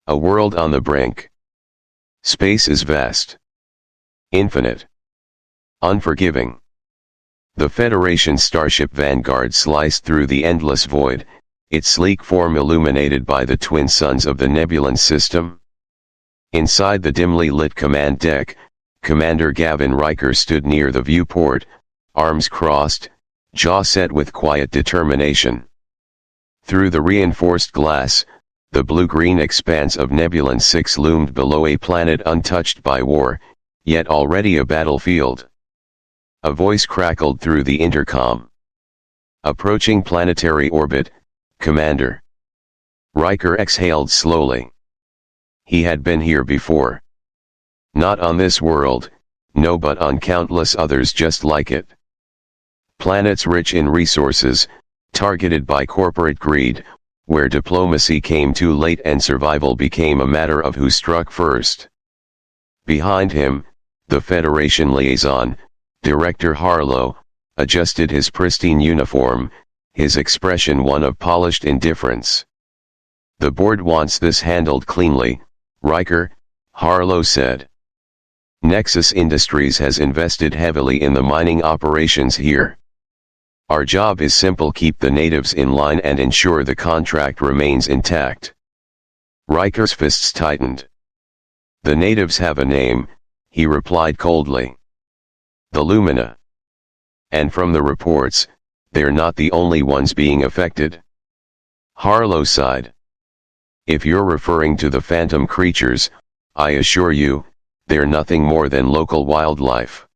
A world on the brink. Space is vast. Infinite. Unforgiving. The Federation starship Vanguard sliced through the endless void, its sleek form illuminated by the twin suns of the Nebulan system. Inside the dimly lit command deck, Commander Gavin Riker stood near the viewport, arms crossed, jaw set with quiet determination. Through the reinforced glass, the blue-green expanse of Nebulan 6 loomed below, a planet untouched by war, yet already a battlefield. A voice crackled through the intercom. "Approaching planetary orbit, Commander." Riker exhaled slowly. He had been here before. Not on this world, no, but on countless others just like it. Planets rich in resources, targeted by corporate greed, where diplomacy came too late and survival became a matter of who struck first. Behind him, the Federation liaison, Director Harlow, adjusted his pristine uniform, his expression one of polished indifference. "The board wants this handled cleanly, Riker," Harlow said. "Nexus Industries has invested heavily in the mining operations here. Our job is simple: keep the natives in line and ensure the contract remains intact." Riker's fists tightened. "The natives have a name," he replied coldly. "The Lumina. And from the reports, they're not the only ones being affected." Harlow sighed. "If you're referring to the phantom creatures, I assure you, they're nothing more than local wildlife.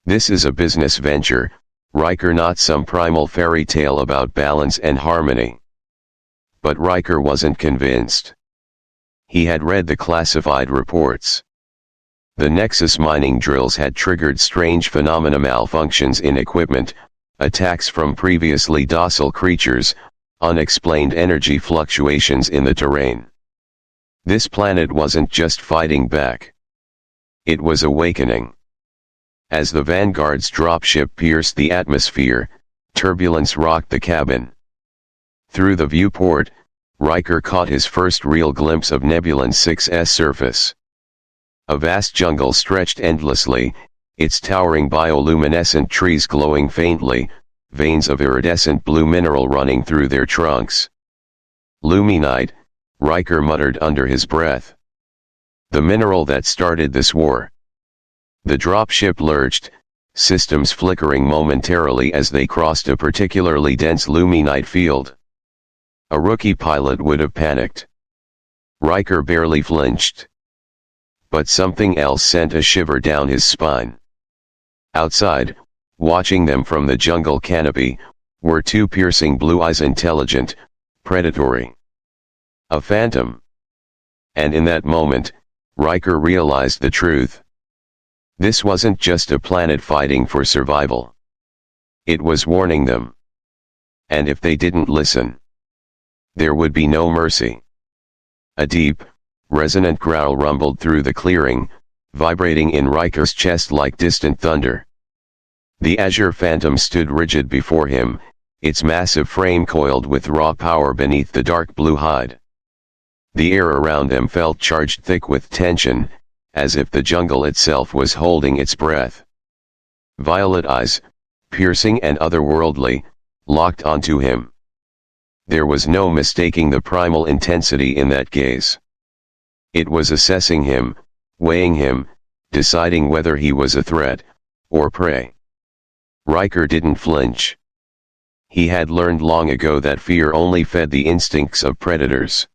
This is a business venture, Riker, not some primal fairy tale about balance and harmony." But Riker wasn't convinced. He had read the classified reports. The Nexus mining drills had triggered strange phenomena: malfunctions in equipment, attacks from previously docile creatures, unexplained energy fluctuations in the terrain. This planet wasn't just fighting back. It was awakening. As the Vanguard's dropship pierced the atmosphere, turbulence rocked the cabin. Through the viewport, Riker caught his first real glimpse of Nebulan 6's surface. A vast jungle stretched endlessly, its towering bioluminescent trees glowing faintly, veins of iridescent blue mineral running through their trunks. "Luminite," Riker muttered under his breath. "The mineral that started this war." The dropship lurched, systems flickering momentarily as they crossed a particularly dense luminite field. A rookie pilot would have panicked. Riker barely flinched. But something else sent a shiver down his spine. Outside, watching them from the jungle canopy, were two piercing blue eyes, intelligent, predatory. A phantom. And in that moment, Riker realized the truth. This wasn't just a planet fighting for survival. It was warning them. And if they didn't listen, there would be no mercy. A deep, resonant growl rumbled through the clearing, vibrating in Riker's chest like distant thunder. The Azure Phantom stood rigid before him, its massive frame coiled with raw power beneath the dark blue hide. The air around them felt charged thick with tension, as if the jungle itself was holding its breath. Violet eyes, piercing and otherworldly, locked onto him. There was no mistaking the primal intensity in that gaze. It was assessing him, weighing him, deciding whether he was a threat, or prey. Riker didn't flinch. He had learned long ago that fear only fed the instincts of predators.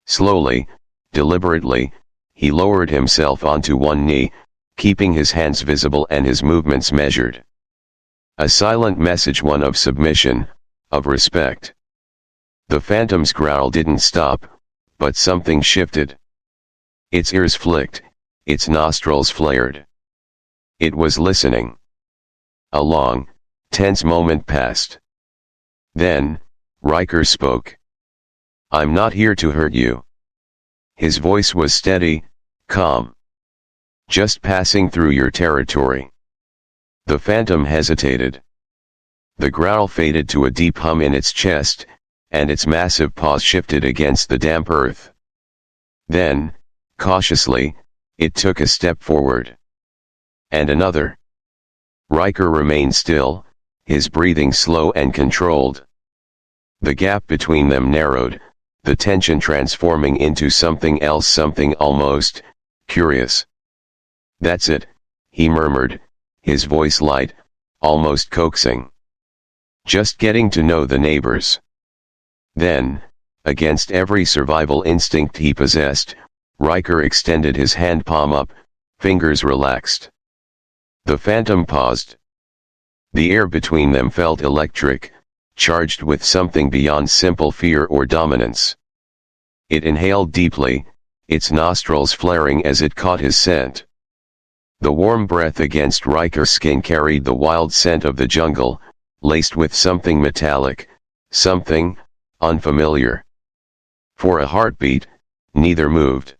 Slowly, deliberately, he lowered himself onto one knee, keeping his hands visible and his movements measured. A silent message, one of submission, of respect. The Phantom's growl didn't stop, but something shifted. Its ears flicked, its nostrils flared. It was listening. A long, tense moment passed. Then, Riker spoke. "I'm not here to hurt you." His voice was steady, calm. "Just passing through your territory." The Phantom hesitated. The growl faded to a deep hum in its chest, and its massive paws shifted against the damp earth. Then, cautiously, it took a step forward. And another. Riker remained still, his breathing slow and controlled. The gap between them narrowed, the tension transforming into something else, something almost curious. "That's it," he murmured, his voice light, almost coaxing. "Just getting to know the neighbors." Then, against every survival instinct he possessed, Riker extended his hand palm up, fingers relaxed. The Phantom paused. The air between them felt electric, charged with something beyond simple fear or dominance. It inhaled deeply, its nostrils flaring as it caught his scent. The warm breath against Riker's skin carried the wild scent of the jungle, laced with something metallic, something unfamiliar. For a heartbeat, neither moved.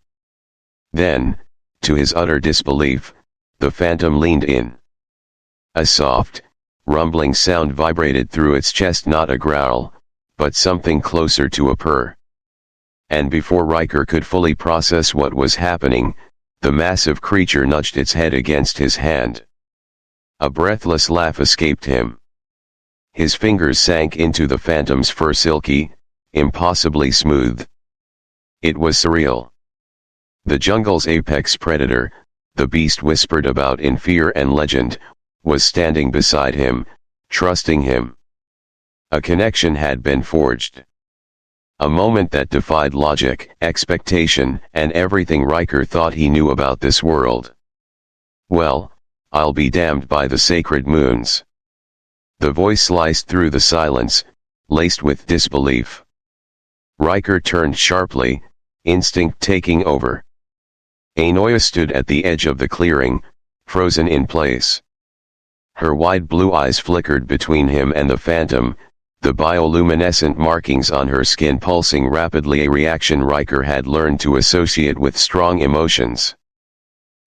Then, to his utter disbelief, the Phantom leaned in. A soft, rumbling sound vibrated through its chest, not a growl, but something closer to a purr. And before Riker could fully process what was happening, the massive creature nudged its head against his hand. A breathless laugh escaped him. His fingers sank into the Phantom's fur, silky, impossibly smooth. It was surreal. The jungle's apex predator, the beast whispered about in fear and legend, was standing beside him, trusting him. A connection had been forged. A moment that defied logic, expectation, and everything Riker thought he knew about this world. "Well, I'll be damned by the sacred moons." The voice sliced through the silence, laced with disbelief. Riker turned sharply, instinct taking over. Ainoya stood at the edge of the clearing, frozen in place. Her wide blue eyes flickered between him and the Phantom, the bioluminescent markings on her skin pulsing rapidly, a reaction Riker had learned to associate with strong emotions.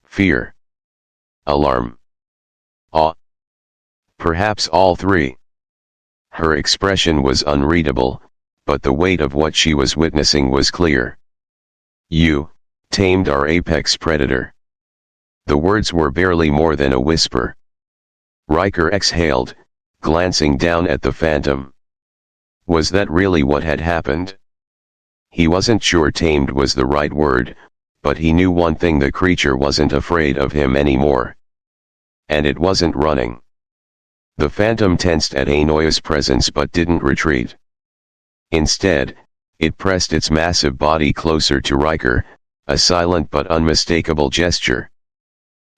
Fear. Alarm. Awe. Perhaps all three. Her expression was unreadable, but the weight of what she was witnessing was clear. "You tamed our apex predator." The words were barely more than a whisper. Riker exhaled, glancing down at the Phantom. Was that really what had happened? He wasn't sure tamed was the right word, but he knew one thing: the creature wasn't afraid of him anymore. And it wasn't running. The Phantom tensed at Ainoya's presence but didn't retreat. Instead, it pressed its massive body closer to Riker, a silent but unmistakable gesture.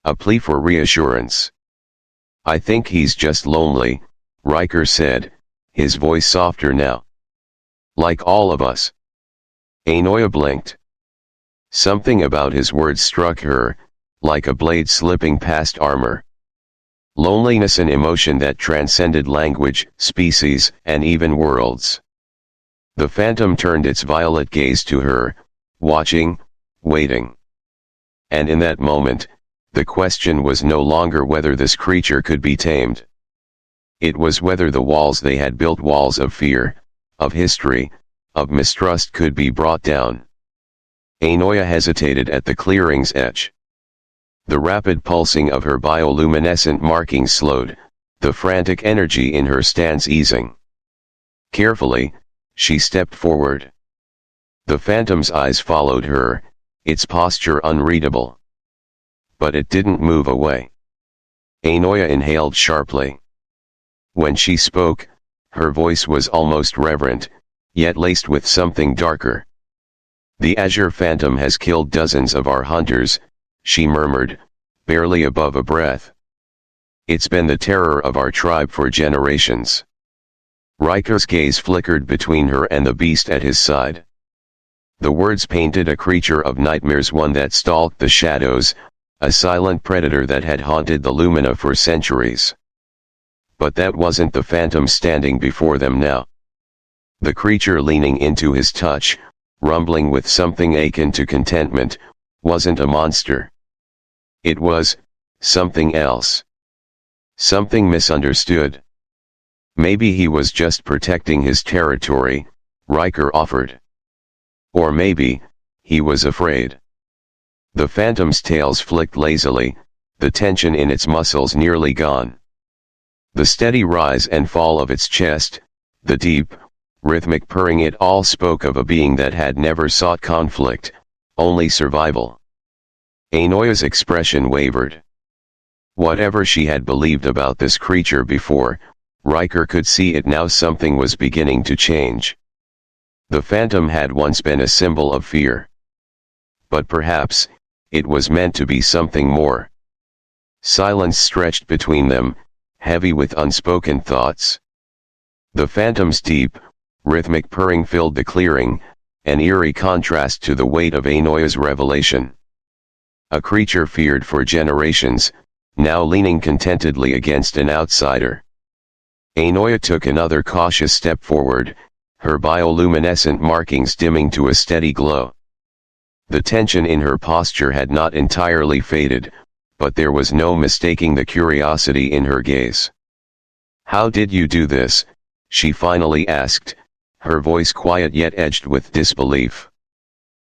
A plea for reassurance. "I think he's just lonely," Riker said, his voice softer now. "Like all of us." Ainoya blinked. Something about his words struck her, like a blade slipping past armor. Loneliness, an emotion that transcended language, species, and even worlds. The Phantom turned its violet gaze to her, watching, waiting. And in that moment, the question was no longer whether this creature could be tamed. It was whether the walls they had built, walls of fear, of history, of mistrust, could be brought down. Ainoya hesitated at the clearing's edge. The rapid pulsing of her bioluminescent markings slowed, the frantic energy in her stance easing. Carefully, she stepped forward. The Phantom's eyes followed her, its posture unreadable. But it didn't move away. Ainoya inhaled sharply. When she spoke, her voice was almost reverent, yet laced with something darker. "The Azure Phantom has killed dozens of our hunters," she murmured, barely above a breath. "It's been the terror of our tribe for generations." Riker's gaze flickered between her and the beast at his side. The words painted a creature of nightmares, one that stalked the shadows, a silent predator that had haunted the Lumina for centuries. But that wasn't the Phantom standing before them now. The creature leaning into his touch, rumbling with something akin to contentment, wasn't a monster. It was something else. Something misunderstood. Maybe he was just protecting his territory, Riker offered. Or maybe, He was afraid. The phantom's tails flicked lazily, the tension in its muscles nearly gone. The steady rise and fall of its chest, the deep, rhythmic purring, it all spoke of a being that had never sought conflict, only survival. Ainoya's expression wavered. Whatever she had believed about this creature before, Riker could see it now. Something was beginning to change. The phantom had once been a symbol of fear. But perhaps, it was meant to be something more. Silence stretched between them, heavy with unspoken thoughts. The phantom's deep, rhythmic purring filled the clearing, an eerie contrast to the weight of Ainoya's revelation. A creature feared for generations, now leaning contentedly against an outsider. Ainoya took another cautious step forward, her bioluminescent markings dimming to a steady glow. The tension in her posture had not entirely faded, but there was no mistaking the curiosity in her gaze. "How did you do this?" she finally asked, her voice quiet yet edged with disbelief.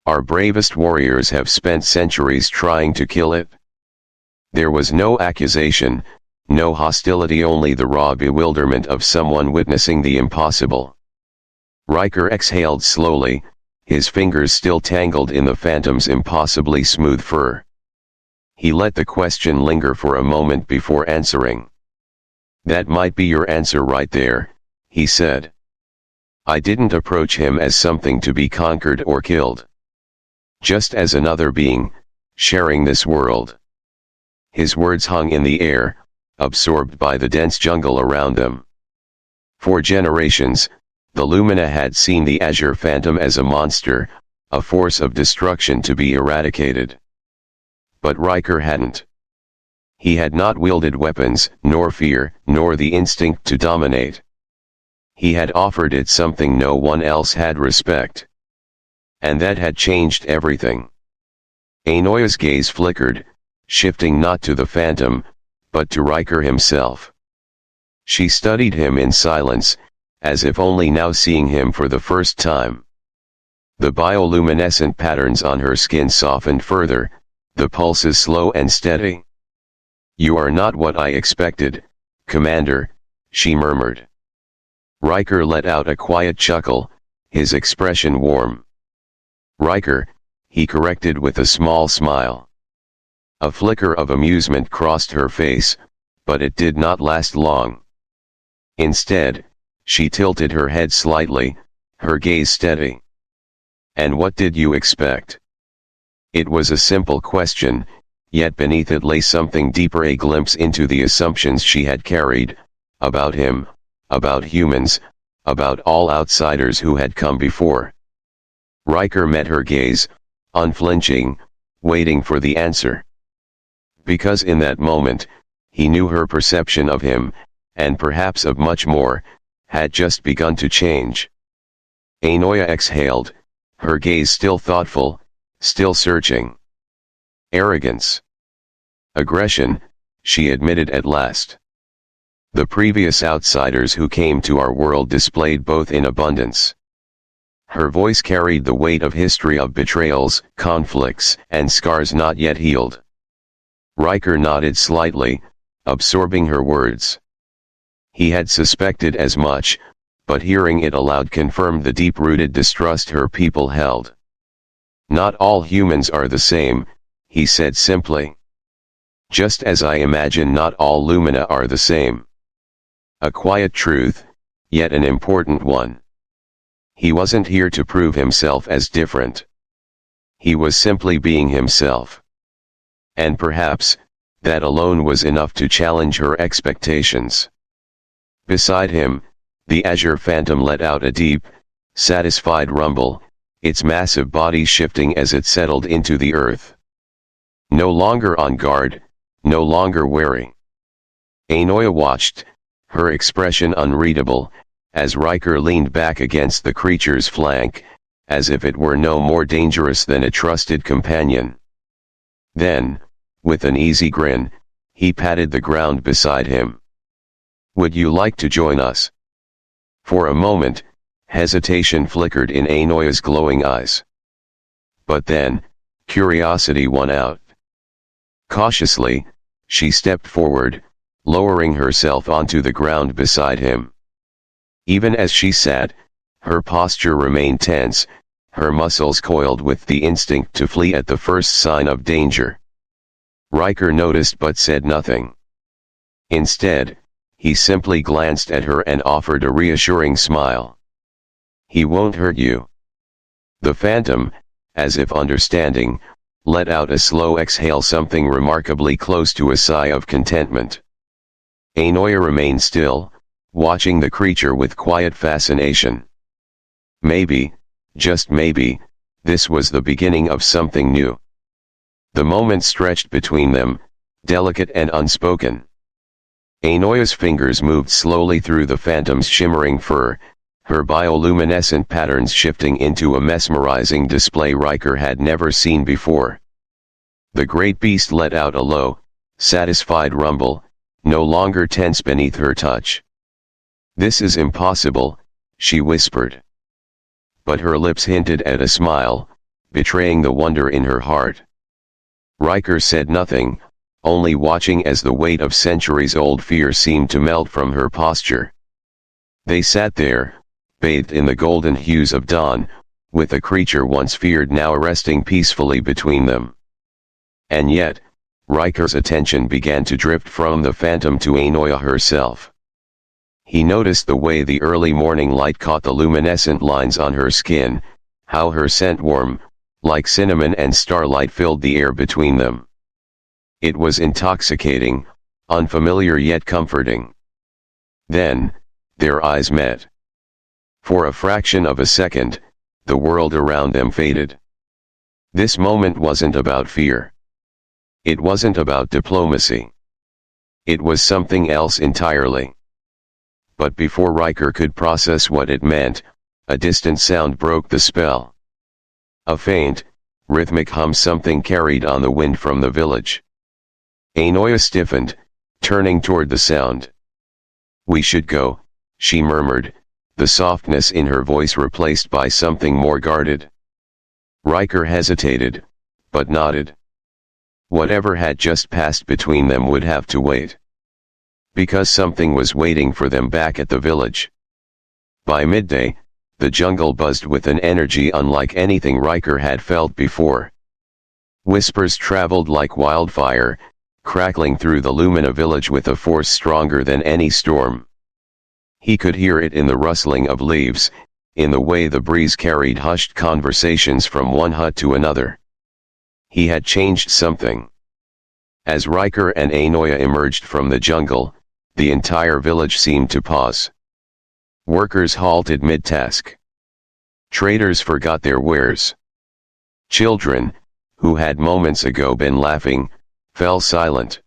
"Our bravest warriors have spent centuries trying to kill it." There was no accusation, no hostility, only the raw bewilderment of someone witnessing the impossible. Riker exhaled slowly, his fingers still tangled in the phantom's impossibly smooth fur. He let the question linger for a moment before answering. "That might be your answer right there," he said. "I didn't approach him as something to be conquered or killed. Just as another being, sharing this world." His words hung in the air, absorbed by the dense jungle around them. For generations, the Lumina had seen the Azure Phantom as a monster, a force of destruction to be eradicated. But Riker hadn't. He had not wielded weapons, nor fear, nor the instinct to dominate. He had offered it something no one else had: respect. And that had changed everything. Ainoya's gaze flickered, shifting not to the phantom, but to Riker himself. She studied him in silence, as if only now seeing him for the first time. The bioluminescent patterns on her skin softened further, the pulses slow and steady. "You are not what I expected, Commander," she murmured. Riker let out a quiet chuckle, his expression warm. "Riker," he corrected with a small smile. A flicker of amusement crossed her face, but it did not last long. Instead, she tilted her head slightly, her gaze steady. "And what did you expect?" It was a simple question, yet beneath it lay something deeper, a glimpse into the assumptions she had carried, about him, about humans, about all outsiders who had come before. Riker met her gaze, unflinching, waiting for the answer. Because in that moment, he knew her perception of him, and perhaps of much more, had just begun to change. Ainoya exhaled, her gaze still thoughtful, still searching. "Arrogance. Aggression," she admitted at last. "The previous outsiders who came to our world displayed both in abundance." Her voice carried the weight of history, of betrayals, conflicts, and scars not yet healed. Riker nodded slightly, absorbing her words. He had suspected as much, but hearing it aloud confirmed the deep-rooted distrust her people held. "Not all humans are the same," he said simply. "Just as I imagine not all Lumina are the same." A quiet truth, yet an important one. He wasn't here to prove himself as different. He was simply being himself. And perhaps, that alone was enough to challenge her expectations. Beside him, the Azure Phantom let out a deep, satisfied rumble, its massive body shifting as it settled into the earth. No longer on guard, no longer wary. Ainoya watched, her expression unreadable, as Riker leaned back against the creature's flank, as if it were no more dangerous than a trusted companion. Then, with an easy grin, he patted the ground beside him. "Would you like to join us?" For a moment, hesitation flickered in Ainoya's glowing eyes. but then, curiosity won out. Cautiously, she stepped forward, lowering herself onto the ground beside him. Even as she sat, her posture remained tense, her muscles coiled with the instinct to flee at the first sign of danger. Riker noticed but said nothing. Instead, he simply glanced at her and offered a reassuring smile. "He won't hurt you." The Phantom, as if understanding, let out a slow exhale, something remarkably close to a sigh of contentment. Ainoya remained still, watching the creature with quiet fascination. Maybe, just maybe, this was the beginning of something new. The moment stretched between them, delicate and unspoken. Ainoya's fingers moved slowly through the Phantom's shimmering fur, her bioluminescent patterns shifting into a mesmerizing display Riker had never seen before. The great beast let out a low, satisfied rumble, no longer tense beneath her touch. "This is impossible," she whispered. But her lips hinted at a smile, betraying the wonder in her heart. Riker said nothing, only watching as the weight of centuries-old fear seemed to melt from her posture. They sat there, bathed in the golden hues of dawn, with the creature once feared now resting peacefully between them. And yet, Riker's attention began to drift from the Phantom to Ainoya herself. He noticed the way the early morning light caught the luminescent lines on her skin, how her scent warm, like cinnamon and starlight filled the air between them. It was intoxicating, unfamiliar yet comforting. Then, their eyes met. For a fraction of a second, the world around them faded. This moment wasn't about fear. It wasn't about diplomacy. It was something else entirely. But before Riker could process what it meant, a distant sound broke the spell. A faint, rhythmic hum, something carried on the wind from the village. Ainoya stiffened, turning toward the sound. "We should go," she murmured, the softness in her voice replaced by something more guarded. Riker hesitated, but nodded. Whatever had just passed between them would have to wait. Because something was waiting for them back at the village. By midday, the jungle buzzed with an energy unlike anything Riker had felt before. Whispers traveled like wildfire, crackling through the Lumina village with a force stronger than any storm. He could hear it in the rustling of leaves, in the way the breeze carried hushed conversations from one hut to another. He had changed something. As Riker and Ainoya emerged from the jungle, the entire village seemed to pause. Workers halted mid-task. Traders forgot their wares. Children, who had moments ago been laughing, fell silent.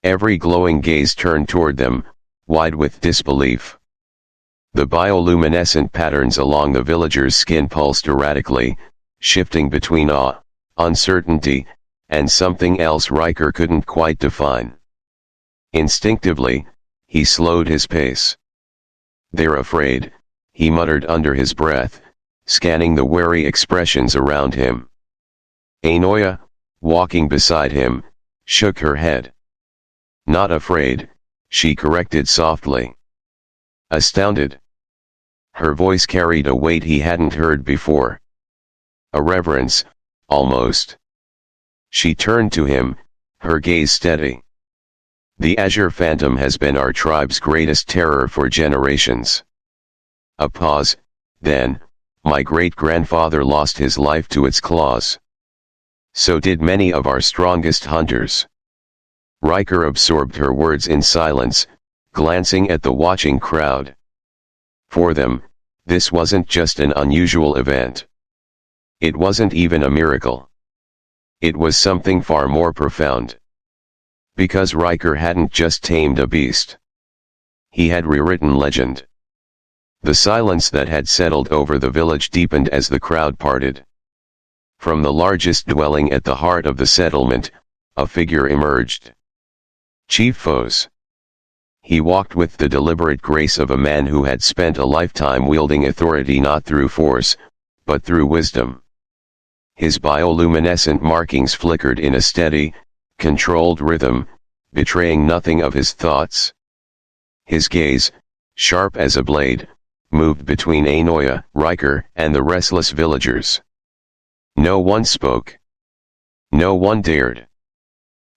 Every glowing gaze turned toward them, wide with disbelief. The bioluminescent patterns along the villagers' skin pulsed erratically, shifting between awe, uncertainty, and something else Riker couldn't quite define. Instinctively, he slowed his pace. "They're afraid," he muttered under his breath, scanning the wary expressions around him. Ainoya, walking beside him, shook her head. "Not afraid," she corrected softly. "Astounded." Her voice carried a weight he hadn't heard before. A reverence, almost. She turned to him, her gaze steady. "The Azure Phantom has been our tribe's greatest terror for generations." A pause, then, "My great-grandfather lost his life to its claws. So did many of our strongest hunters." Riker absorbed her words in silence, glancing at the watching crowd. For them, this wasn't just an unusual event. It wasn't even a miracle. It was something far more profound. Because Riker hadn't just tamed a beast. He had rewritten legend. The silence that had settled over the village deepened as the crowd parted. From the largest dwelling at the heart of the settlement, a figure emerged. Chief Foes. He walked with the deliberate grace of a man who had spent a lifetime wielding authority not through force, but through wisdom. His bioluminescent markings flickered in a steady, controlled rhythm, betraying nothing of his thoughts. His gaze, sharp as a blade, moved between Ainoya, Riker, and the restless villagers. No one spoke. No one dared.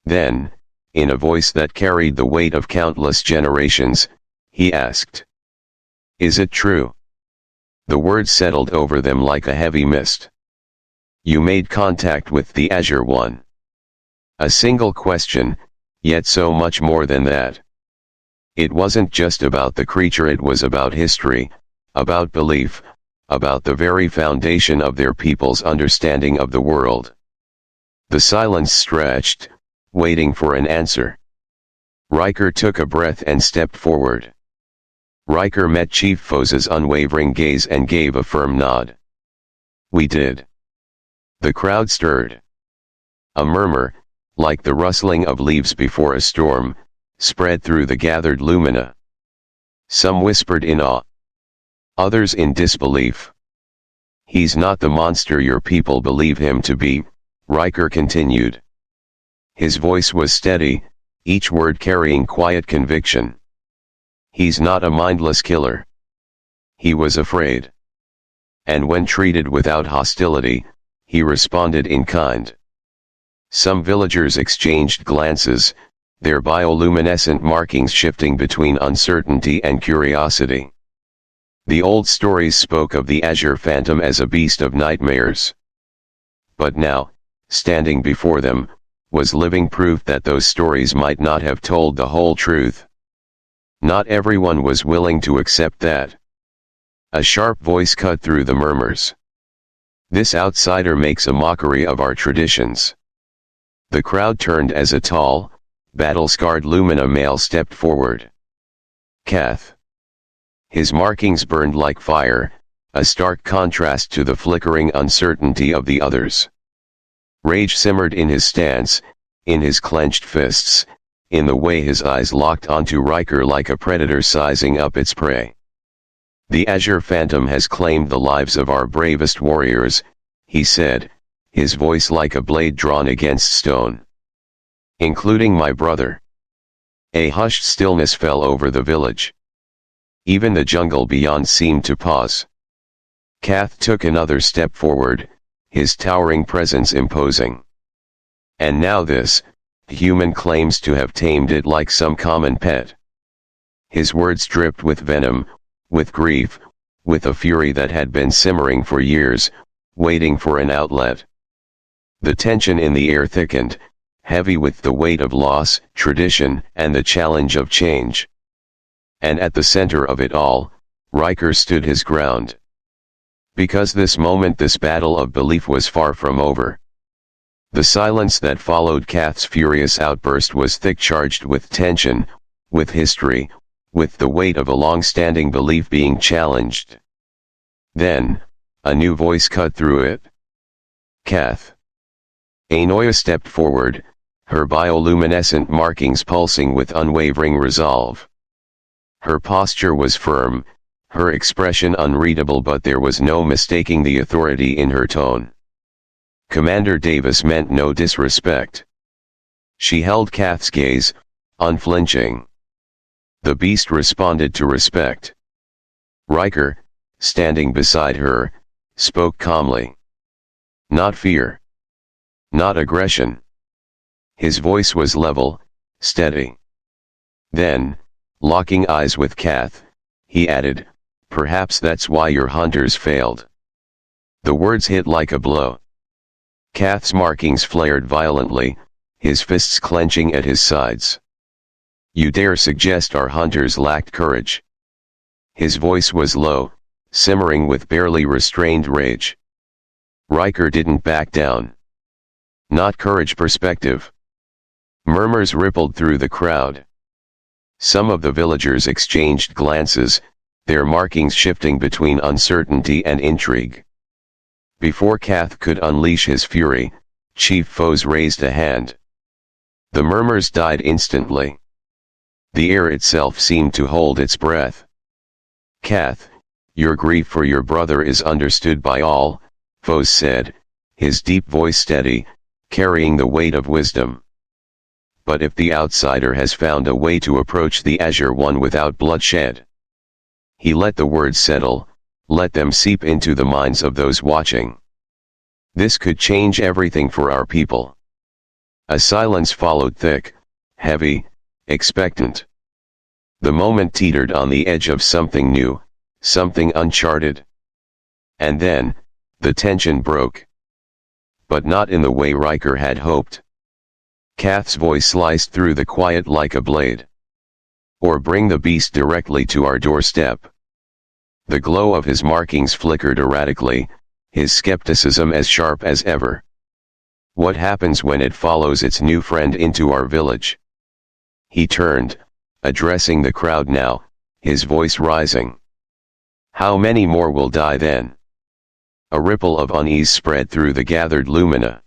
Then, in a voice that carried the weight of countless generations, he asked, "Is it true?" The words settled over them like a heavy mist. "You made contact with the Azure One." A single question, yet so much more than that. It wasn't just about the creature, it was about history, about belief, about the very foundation of their people's understanding of the world. The silence stretched, waiting for an answer. Riker took a breath and stepped forward. Riker met Chief Fo's unwavering gaze and gave a firm nod. "We did." The crowd stirred. A murmur, like the rustling of leaves before a storm, spread through the gathered lumina. Some whispered in awe. Others in disbelief. "He's not the monster your people believe him to be," Riker continued. His voice was steady, each word carrying quiet conviction. "He's not a mindless killer. He was afraid. And when treated without hostility, he responded in kind." Some villagers exchanged glances, their bioluminescent markings shifting between uncertainty and curiosity. The old stories spoke of the Azure Phantom as a beast of nightmares. But now, standing before them, was living proof that those stories might not have told the whole truth. Not everyone was willing to accept that. A sharp voice cut through the murmurs. "This outsider makes a mockery of our traditions." The crowd turned as a tall, battle-scarred Lumina male stepped forward. Kath. His markings burned like fire, a stark contrast to the flickering uncertainty of the others. Rage simmered in his stance, in his clenched fists, in the way his eyes locked onto Riker like a predator sizing up its prey. "The Azure Phantom has claimed the lives of our bravest warriors," he said, his voice like a blade drawn against stone. "Including my brother." A hushed stillness fell over the village. Even the jungle beyond seemed to pause. Kath took another step forward, his towering presence imposing. "And now this, human claims to have tamed it like some common pet." His words dripped with venom, with grief, with a fury that had been simmering for years, waiting for an outlet. The tension in the air thickened, heavy with the weight of loss, tradition, and the challenge of change. And at the center of it all, Riker stood his ground. Because this moment, this battle of belief was far from over. The silence that followed Kath's furious outburst was thick, charged with tension, with history, with the weight of a long-standing belief being challenged. Then, a new voice cut through it. "Kath." Ainoya stepped forward, her bioluminescent markings pulsing with unwavering resolve. Her posture was firm, her expression unreadable, but there was no mistaking the authority in her tone. Commander Davis meant no disrespect. She held Kath's gaze, unflinching. The beast responded to respect. Riker, standing beside her, spoke calmly. Not fear. Not aggression. His voice was level, steady. Then, locking eyes with Kath, he added, "Perhaps that's why your hunters failed." The words hit like a blow. Kath's markings flared violently, his fists clenching at his sides. "You dare suggest our hunters lacked courage?" His voice was low, simmering with barely restrained rage. Riker didn't back down. Not courage, perspective. Murmurs rippled through the crowd. Some of the villagers exchanged glances, their markings shifting between uncertainty and intrigue. Before Kath could unleash his fury, Chief Foes raised a hand. The murmurs died instantly. The air itself seemed to hold its breath. "Kath, your grief for your brother is understood by all," Foes said, his deep voice steady, carrying the weight of wisdom. But if the outsider has found a way to approach the Azure One without bloodshed, he let the words settle, let them seep into the minds of those watching. This could change everything for our people. A silence followed, thick, heavy, expectant. The moment teetered on the edge of something new, something uncharted. And then, the tension broke. But not in the way Riker had hoped. Kath's voice sliced through the quiet like a blade. Or bring the beast directly to our doorstep. The glow of his markings flickered erratically, his skepticism as sharp as ever. What happens when it follows its new friend into our village? He turned, addressing the crowd now, his voice rising. How many more will die then? A ripple of unease spread through the gathered lumina.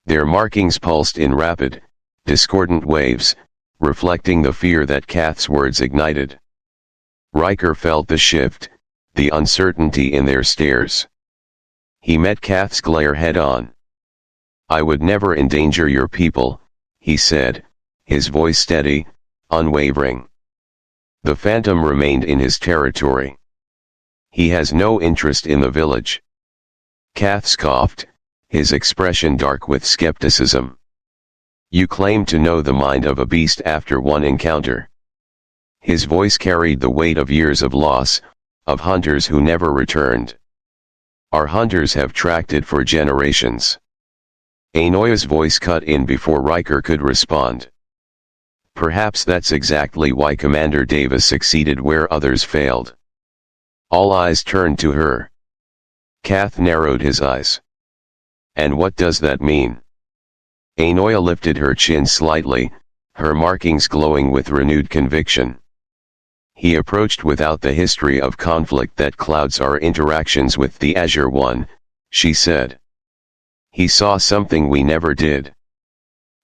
Their markings pulsed in rapid, discordant waves, reflecting the fear that Kath's words ignited. Riker felt the shift, the uncertainty in their stares. He met Kath's glare head-on. I would never endanger your people, he said, his voice steady, unwavering. The phantom remained in his territory. He has no interest in the village. Kath scoffed, his expression dark with skepticism. You claim to know the mind of a beast after one encounter. His voice carried the weight of years of loss, of hunters who never returned. Our hunters have tracked it for generations. Anoya's voice cut in before Riker could respond. Perhaps that's exactly why Commander Davis succeeded where others failed. All eyes turned to her. Kath narrowed his eyes. And what does that mean? Anoya lifted her chin slightly, her markings glowing with renewed conviction. He approached without the history of conflict that clouds our interactions with the Azure One, she said. He saw something we never did.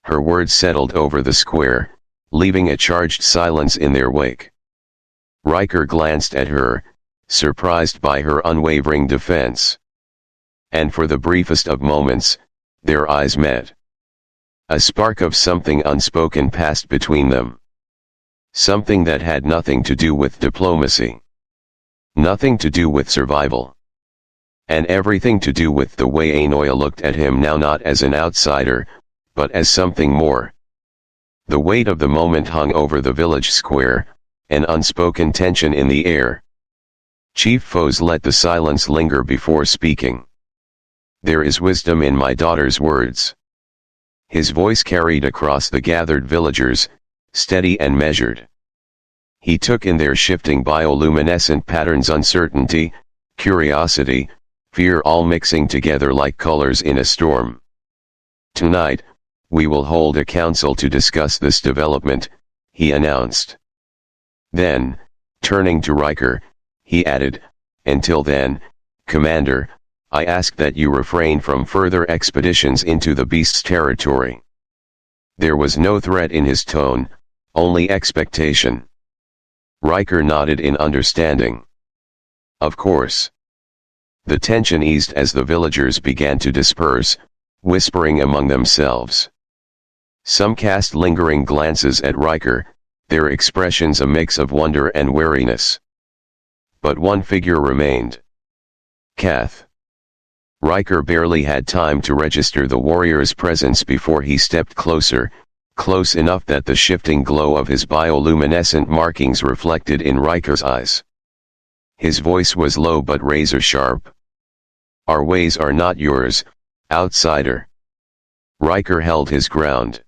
Her words settled over the square, leaving a charged silence in their wake. Riker glanced at her, surprised by her unwavering defense. And for the briefest of moments, their eyes met. A spark of something unspoken passed between them. Something that had nothing to do with diplomacy. Nothing to do with survival. And everything to do with the way Anoya looked at him now, not as an outsider, but as something more. The weight of the moment hung over the village square, an unspoken tension in the air. Chief Foes let the silence linger before speaking. There is wisdom in my daughter's words. His voice carried across the gathered villagers, steady and measured. He took in their shifting bioluminescent patterns, uncertainty, curiosity, fear, all mixing together like colors in a storm. Tonight, we will hold a council to discuss this development, he announced. Then, turning to Riker, he added, until then, Commander, I ask that you refrain from further expeditions into the beast's territory. There was no threat in his tone, only expectation. Riker nodded in understanding. Of course. The tension eased as the villagers began to disperse, whispering among themselves. Some cast lingering glances at Riker, their expressions a mix of wonder and wariness. But one figure remained. Kath. Riker barely had time to register the warrior's presence before he stepped closer, close enough that the shifting glow of his bioluminescent markings reflected in Riker's eyes. His voice was low but razor-sharp. Our ways are not yours, outsider. Riker held his ground.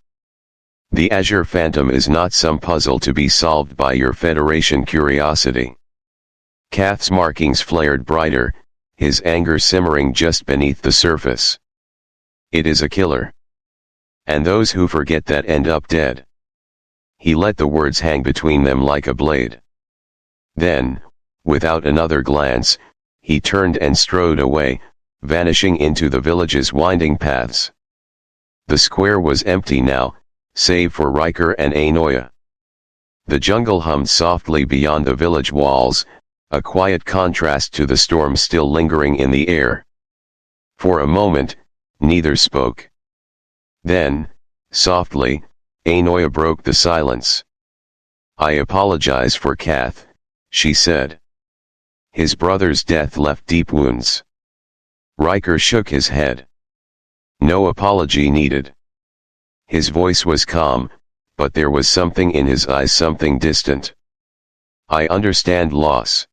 The Azure Phantom is not some puzzle to be solved by your Federation curiosity. Kath's markings flared brighter, his anger simmering just beneath the surface. It is a killer. And those who forget that end up dead. He let the words hang between them like a blade. Then, without another glance, he turned and strode away, vanishing into the village's winding paths. The square was empty now, save for Riker and Anoya. The jungle hummed softly beyond the village walls, a quiet contrast to the storm still lingering in the air. For a moment, neither spoke. Then, softly, Ainoya broke the silence. "I apologize for Kath," she said. "His brother's death left deep wounds." Riker shook his head. "No apology needed." His voice was calm, but there was something in his eyes, something distant. "I understand loss."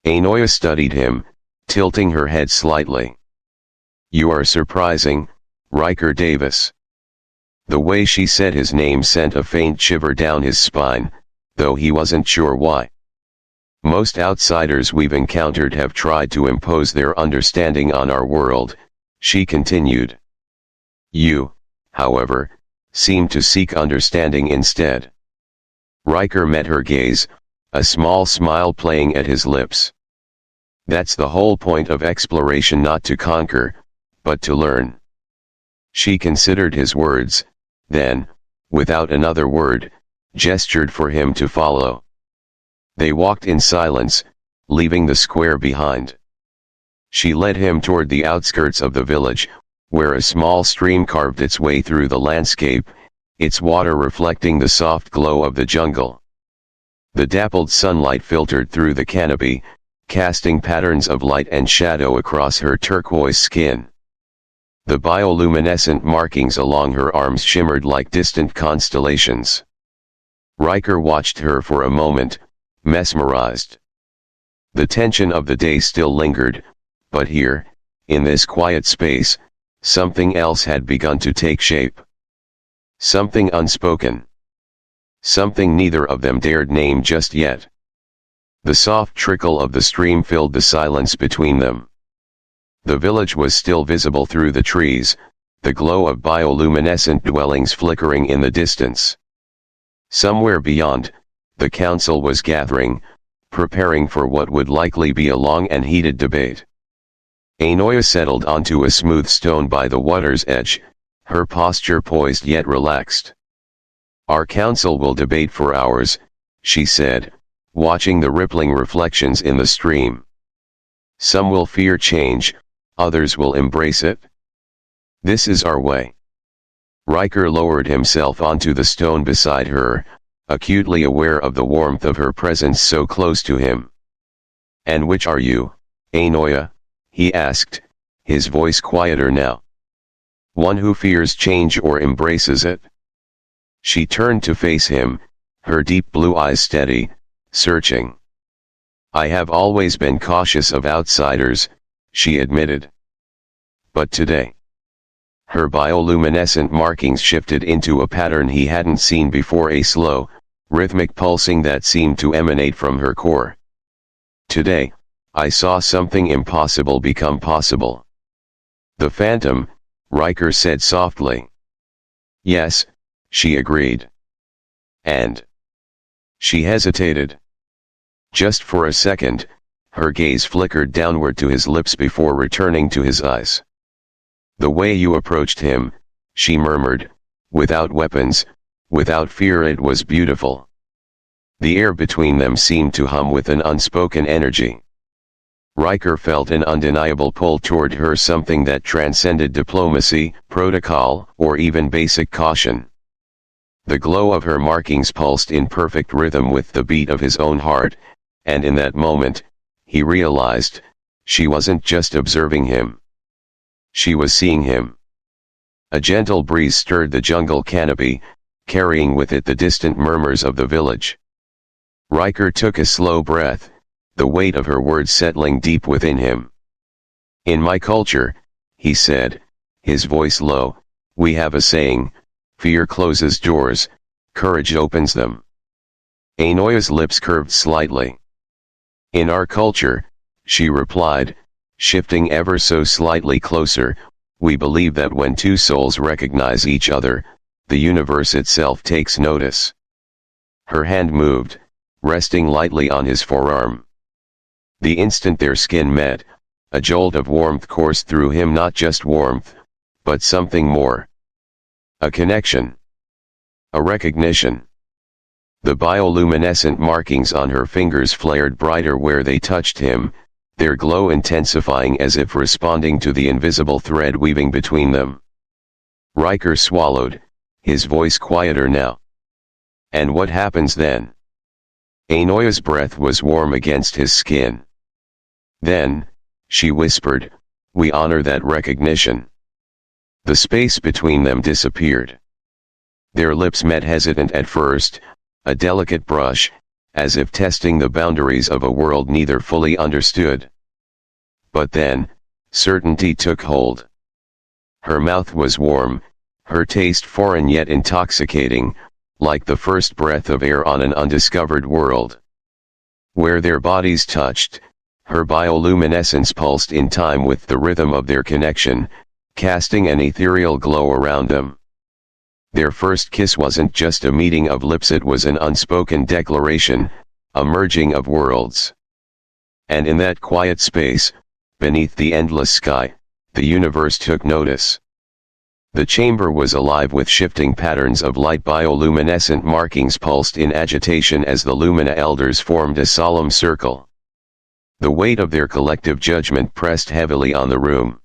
Ainoya studied him, tilting her head slightly. "You are surprising, Riker Davis." The way she said his name sent a faint shiver down his spine, though he wasn't sure why. "Most outsiders we've encountered have tried to impose their understanding on our world," she continued. "You, however, seem to seek understanding instead." Riker met her gaze, a small smile playing at his lips. "That's the whole point of exploration, not to conquer, but to learn." She considered his words, then, without another word, gestured for him to follow. They walked in silence, leaving the square behind. She led him toward the outskirts of the village, where a small stream carved its way through the landscape, its water reflecting the soft glow of the jungle. The dappled sunlight filtered through the canopy, casting patterns of light and shadow across her turquoise skin. The bioluminescent markings along her arms shimmered like distant constellations. Riker watched her for a moment, mesmerized. The tension of the day still lingered, but here, in this quiet space, something else had begun to take shape. Something unspoken. Something neither of them dared name just yet. The soft trickle of the stream filled the silence between them. The village was still visible through the trees, the glow of bioluminescent dwellings flickering in the distance. Somewhere beyond, the council was gathering, preparing for what would likely be a long and heated debate. Ainoya settled onto a smooth stone by the water's edge, her posture poised yet relaxed. "Our council will debate for hours," she said, watching the rippling reflections in the stream. "Some will fear change, others will embrace it. This is our way." Riker lowered himself onto the stone beside her, acutely aware of the warmth of her presence so close to him. "And which are you, Ainoya?" he asked, his voice quieter now. "One who fears change or embraces it?" She turned to face him, her deep blue eyes steady, searching. "I have always been cautious of outsiders," she admitted. "But today..." Her bioluminescent markings shifted into a pattern he hadn't seen before, a slow, rhythmic pulsing that seemed to emanate from her core. "Today, I saw something impossible become possible." "The Phantom," Riker said softly. "Yes," she agreed. "And..." She hesitated. Just for a second, her gaze flickered downward to his lips before returning to his eyes. "The way you approached him," she murmured, "without weapons, without fear, it was beautiful." The air between them seemed to hum with an unspoken energy. Riker felt an undeniable pull toward her, something that transcended diplomacy, protocol, or even basic caution. The glow of her markings pulsed in perfect rhythm with the beat of his own heart, and in that moment, he realized, she wasn't just observing him. She was seeing him. A gentle breeze stirred the jungle canopy, carrying with it the distant murmurs of the village. Riker took a slow breath, the weight of her words settling deep within him. "In my culture," he said, his voice low, "we have a saying, fear closes doors, courage opens them." Ainoya's lips curved slightly. "In our culture," she replied, shifting ever so slightly closer, "we believe that when two souls recognize each other, the universe itself takes notice." Her hand moved, resting lightly on his forearm. The instant their skin met, a jolt of warmth coursed through him, not just warmth, but something more. A connection. A recognition. The bioluminescent markings on her fingers flared brighter where they touched him, their glow intensifying as if responding to the invisible thread weaving between them. Riker swallowed, his voice quieter now. And what happens then? Ainoya's breath was warm against his skin. Then, she whispered, we honor that recognition. The space between them disappeared. Their lips met hesitant at first, a delicate brush, as if testing the boundaries of a world neither fully understood. But then, certainty took hold. Her mouth was warm, her taste foreign yet intoxicating, like the first breath of air on an undiscovered world. Where their bodies touched, her bioluminescence pulsed in time with the rhythm of their connection, casting an ethereal glow around them. Their first kiss wasn't just a meeting of lips, it was an unspoken declaration, a merging of worlds. And in that quiet space, beneath the endless sky, the universe took notice. The chamber was alive with shifting patterns of light, bioluminescent markings pulsed in agitation as the Lumina elders formed a solemn circle. The weight of their collective judgment pressed heavily on the room.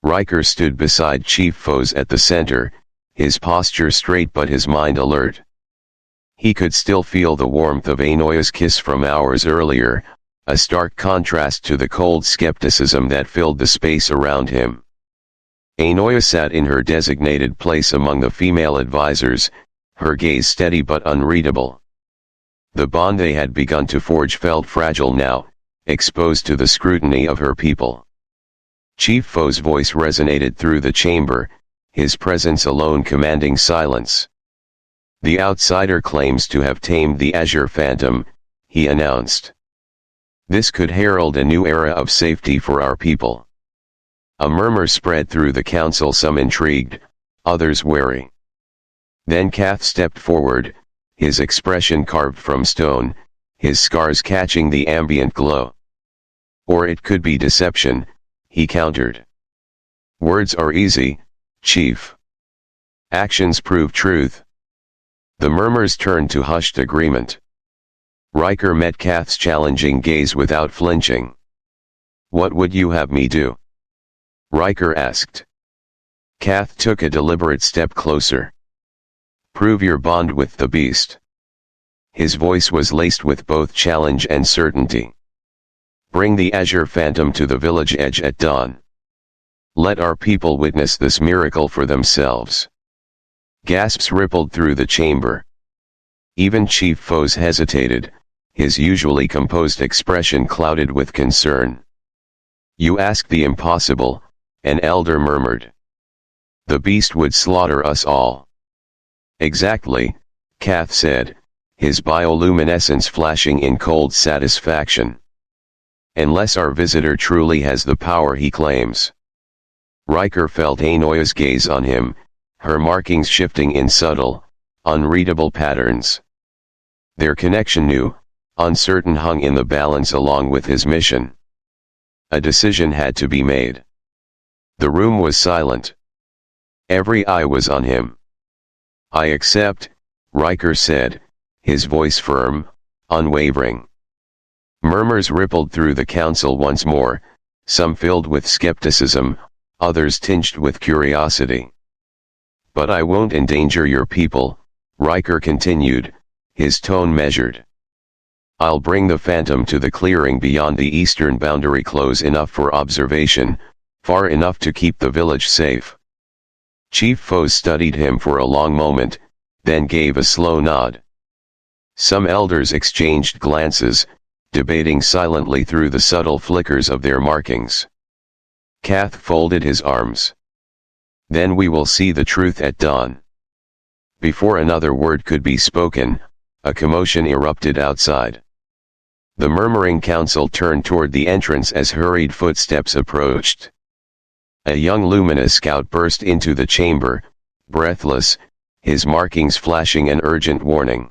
Riker stood beside Chief Foes at the center, his posture straight but his mind alert. He could still feel the warmth of Ainoya's kiss from hours earlier, a stark contrast to the cold skepticism that filled the space around him. Ainoya sat in her designated place among the female advisors, her gaze steady but unreadable. The bond they had begun to forge felt fragile now, exposed to the scrutiny of her people. Chief Foe's voice resonated through the chamber, his presence alone commanding silence. The outsider claims to have tamed the Azure Phantom, he announced. This could herald a new era of safety for our people. A murmur spread through the council, some intrigued, others wary. Then Kath stepped forward, his expression carved from stone, his scars catching the ambient glow. Or it could be deception, he countered. Words are easy, Chief. Actions prove truth. The murmurs turned to hushed agreement. Riker met Kath's challenging gaze without flinching. What would you have me do? Riker asked. Kath took a deliberate step closer. Prove your bond with the beast. His voice was laced with both challenge and certainty. Bring the Azure Phantom to the village edge at dawn. Let our people witness this miracle for themselves. Gasps rippled through the chamber. Even Chief Foes hesitated, his usually composed expression clouded with concern. You ask the impossible, an elder murmured. The beast would slaughter us all. Exactly, Kath said, his bioluminescence flashing in cold satisfaction. Unless our visitor truly has the power he claims. Riker felt Ainoya's gaze on him, her markings shifting in subtle, unreadable patterns. Their connection new, uncertain, hung in the balance along with his mission. A decision had to be made. The room was silent. Every eye was on him. I accept, Riker said, his voice firm, unwavering. Murmurs rippled through the council once more, some filled with skepticism, others tinged with curiosity. But I won't endanger your people, Riker continued, his tone measured. I'll bring the Phantom to the clearing beyond the eastern boundary, close enough for observation, far enough to keep the village safe. Chief Foes studied him for a long moment, then gave a slow nod. Some elders exchanged glances, debating silently through the subtle flickers of their markings. Kath folded his arms. Then we will see the truth at dawn. Before another word could be spoken, a commotion erupted outside. The murmuring council turned toward the entrance as hurried footsteps approached. A young Lumina scout burst into the chamber, breathless, his markings flashing an urgent warning.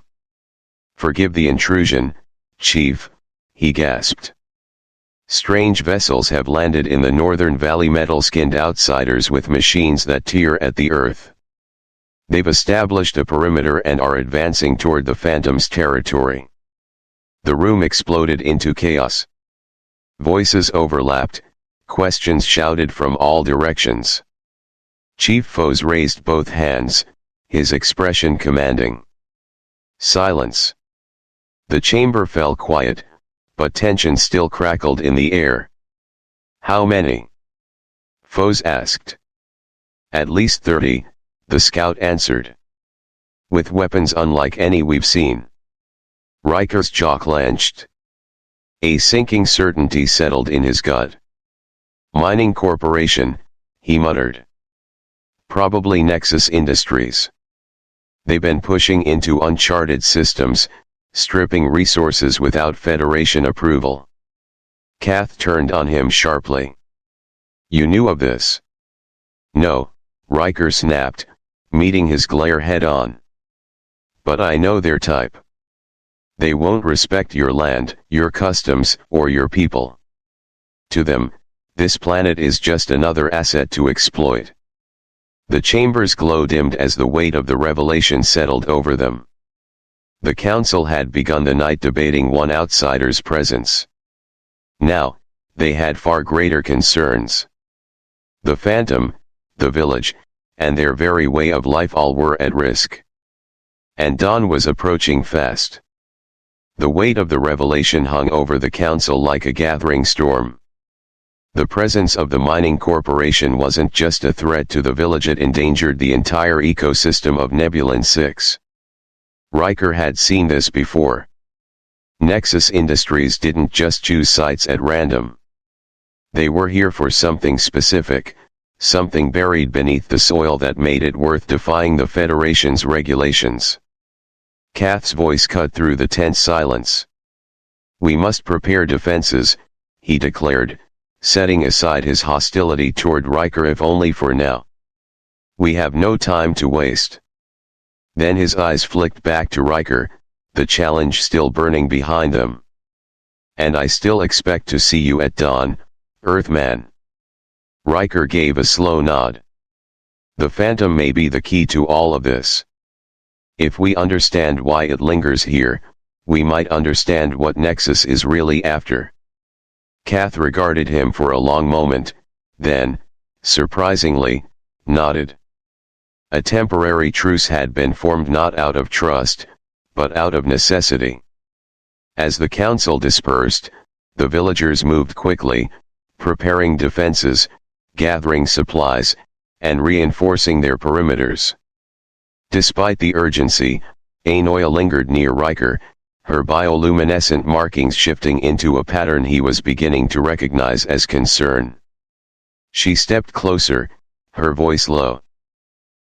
Forgive the intrusion, Chief, he gasped. Strange vessels have landed in the northern valley, metal-skinned outsiders with machines that tear at the earth. They've established a perimeter and are advancing toward the Phantom's territory. The room exploded into chaos. Voices overlapped, questions shouted from all directions. Chief Foes raised both hands, his expression commanding. Silence. The chamber fell quiet, but tension still crackled in the air. How many? Foes asked. At least 30, the scout answered. With weapons unlike any we've seen. Riker's jaw clenched. A sinking certainty settled in his gut. Mining Corporation, he muttered. Probably Nexus Industries. They've been pushing into uncharted systems, stripping resources without Federation approval. Kath turned on him sharply. You knew of this? No, Riker snapped, meeting his glare head-on. But I know their type. They won't respect your land, your customs, or your people. To them, this planet is just another asset to exploit. The chamber's glow dimmed as the weight of the revelation settled over them. The council had begun the night debating one outsider's presence. Now, they had far greater concerns. The Phantom, the village, and their very way of life all were at risk. And dawn was approaching fast. The weight of the revelation hung over the council like a gathering storm. The presence of the mining corporation wasn't just a threat to the village, it endangered the entire ecosystem of Nebulan 6. Riker had seen this before. Nexus Industries didn't just choose sites at random. They were here for something specific, something buried beneath the soil that made it worth defying the Federation's regulations. Kath's voice cut through the tense silence. We must prepare defenses, he declared, setting aside his hostility toward Riker if only for now. We have no time to waste. Then his eyes flicked back to Riker, the challenge still burning behind them. And I still expect to see you at dawn, Earthman. Riker gave a slow nod. The Phantom may be the key to all of this. If we understand why it lingers here, we might understand what Nexus is really after. Kath regarded him for a long moment, then, surprisingly, nodded. A temporary truce had been formed not out of trust, but out of necessity. As the council dispersed, the villagers moved quickly, preparing defenses, gathering supplies, and reinforcing their perimeters. Despite the urgency, Anoia lingered near Riker, her bioluminescent markings shifting into a pattern he was beginning to recognize as concern. She stepped closer, her voice low.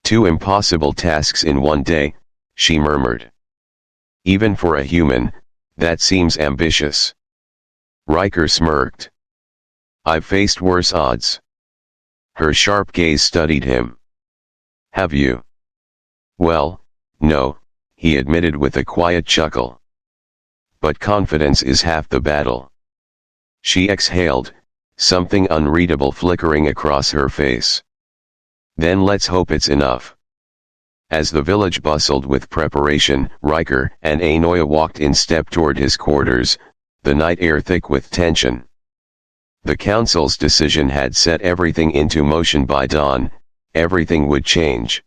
2 impossible tasks in one day, she murmured. Even for a human, that seems ambitious. Riker smirked. I've faced worse odds. Her sharp gaze studied him. Have you? Well, no, he admitted with a quiet chuckle. But confidence is half the battle. She exhaled, something unreadable flickering across her face. Then let's hope it's enough. As the village bustled with preparation, Riker and Anoia walked in step toward his quarters, the night air thick with tension. The council's decision had set everything into motion by dawn, everything would change.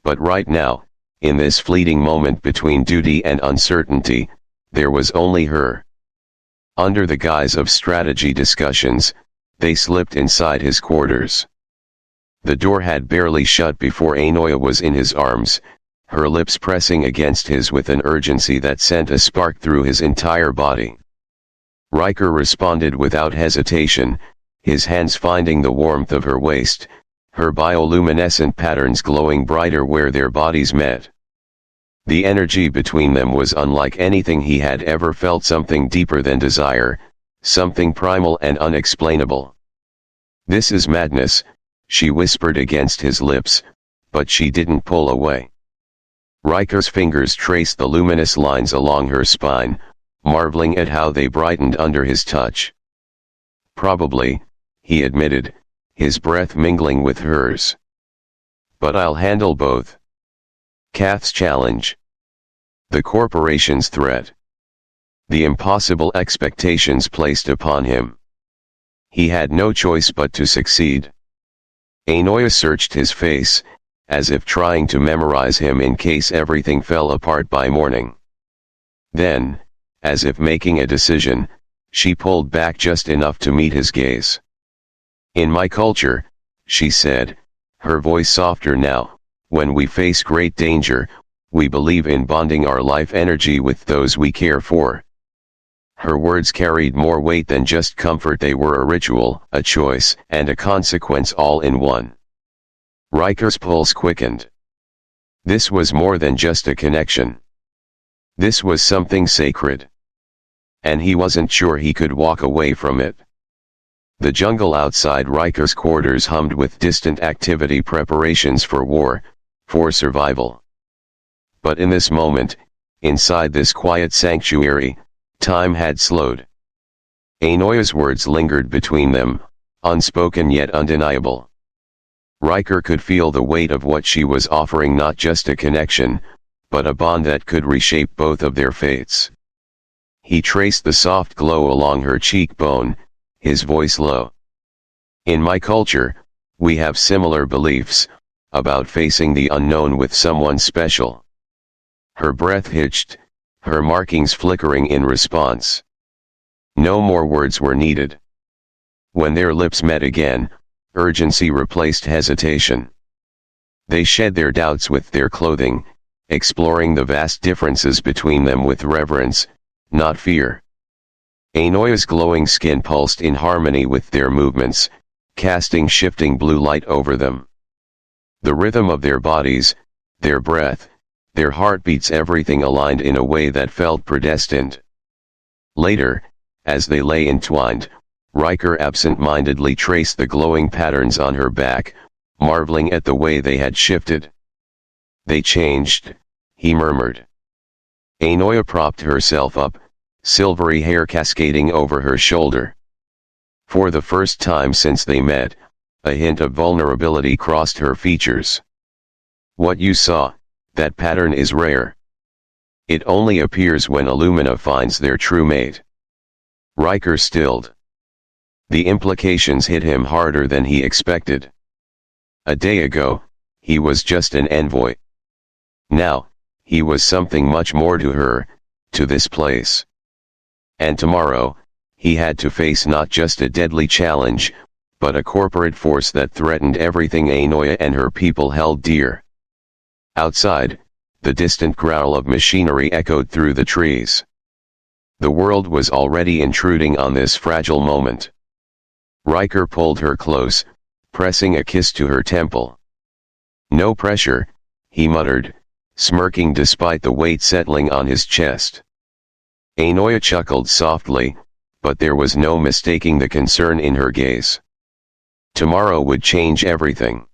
But right now, in this fleeting moment between duty and uncertainty, there was only her. Under the guise of strategy discussions, they slipped inside his quarters. The door had barely shut before Anoia was in his arms, her lips pressing against his with an urgency that sent a spark through his entire body. Riker responded without hesitation, his hands finding the warmth of her waist, her bioluminescent patterns glowing brighter where their bodies met. The energy between them was unlike anything he had ever felt, something deeper than desire, something primal and unexplainable. This is madness, she whispered against his lips, but she didn't pull away. Riker's fingers traced the luminous lines along her spine, marveling at how they brightened under his touch. Probably, he admitted, his breath mingling with hers. But I'll handle both. Kath's challenge. The corporation's threat. the impossible expectations placed upon him. He had no choice but to succeed. Ainoa searched his face, as if trying to memorize him in case everything fell apart by morning. Then, as if making a decision, she pulled back just enough to meet his gaze. "In my culture," she said, her voice softer now, "when we face great danger, we believe in bonding our life energy with those we care for." Her words carried more weight than just comfort. They were a ritual, a choice, and a consequence all in one. Riker's pulse quickened. This was more than just a connection. This was something sacred. And he wasn't sure he could walk away from it. The jungle outside Riker's quarters hummed with distant activity, preparations for war, for survival. But in this moment, inside this quiet sanctuary, time had slowed. Ainoa's words lingered between them, unspoken yet undeniable. Riker could feel the weight of what she was offering, not just a connection, but a bond that could reshape both of their fates. He traced the soft glow along her cheekbone, his voice low. "In my culture, we have similar beliefs, about facing the unknown with someone special." Her breath hitched, her markings flickering in response. No more words were needed. When their lips met again, urgency replaced hesitation. They shed their doubts with their clothing, exploring the vast differences between them with reverence, not fear. Ainoa's glowing skin pulsed in harmony with their movements, casting shifting blue light over them. The rhythm of their bodies, their breath, their heartbeats, everything aligned in a way that felt predestined. Later, as they lay entwined, Riker absent-mindedly traced the glowing patterns on her back, marveling at the way they had shifted. "They changed," he murmured. Ainoa propped herself up, silvery hair cascading over her shoulder. For the first time since they met, a hint of vulnerability crossed her features. "What you saw, that pattern is rare. It only appears when Illumina finds their true mate." Riker stilled. The implications hit him harder than he expected. A day ago, he was just an envoy. Now, he was something much more to her, to this place. And tomorrow, he had to face not just a deadly challenge, but a corporate force that threatened everything Ainoa and her people held dear. Outside, the distant growl of machinery echoed through the trees. The world was already intruding on this fragile moment. Riker pulled her close, pressing a kiss to her temple. "No pressure," he muttered, smirking despite the weight settling on his chest. Ainoa chuckled softly, but there was no mistaking the concern in her gaze. Tomorrow would change everything.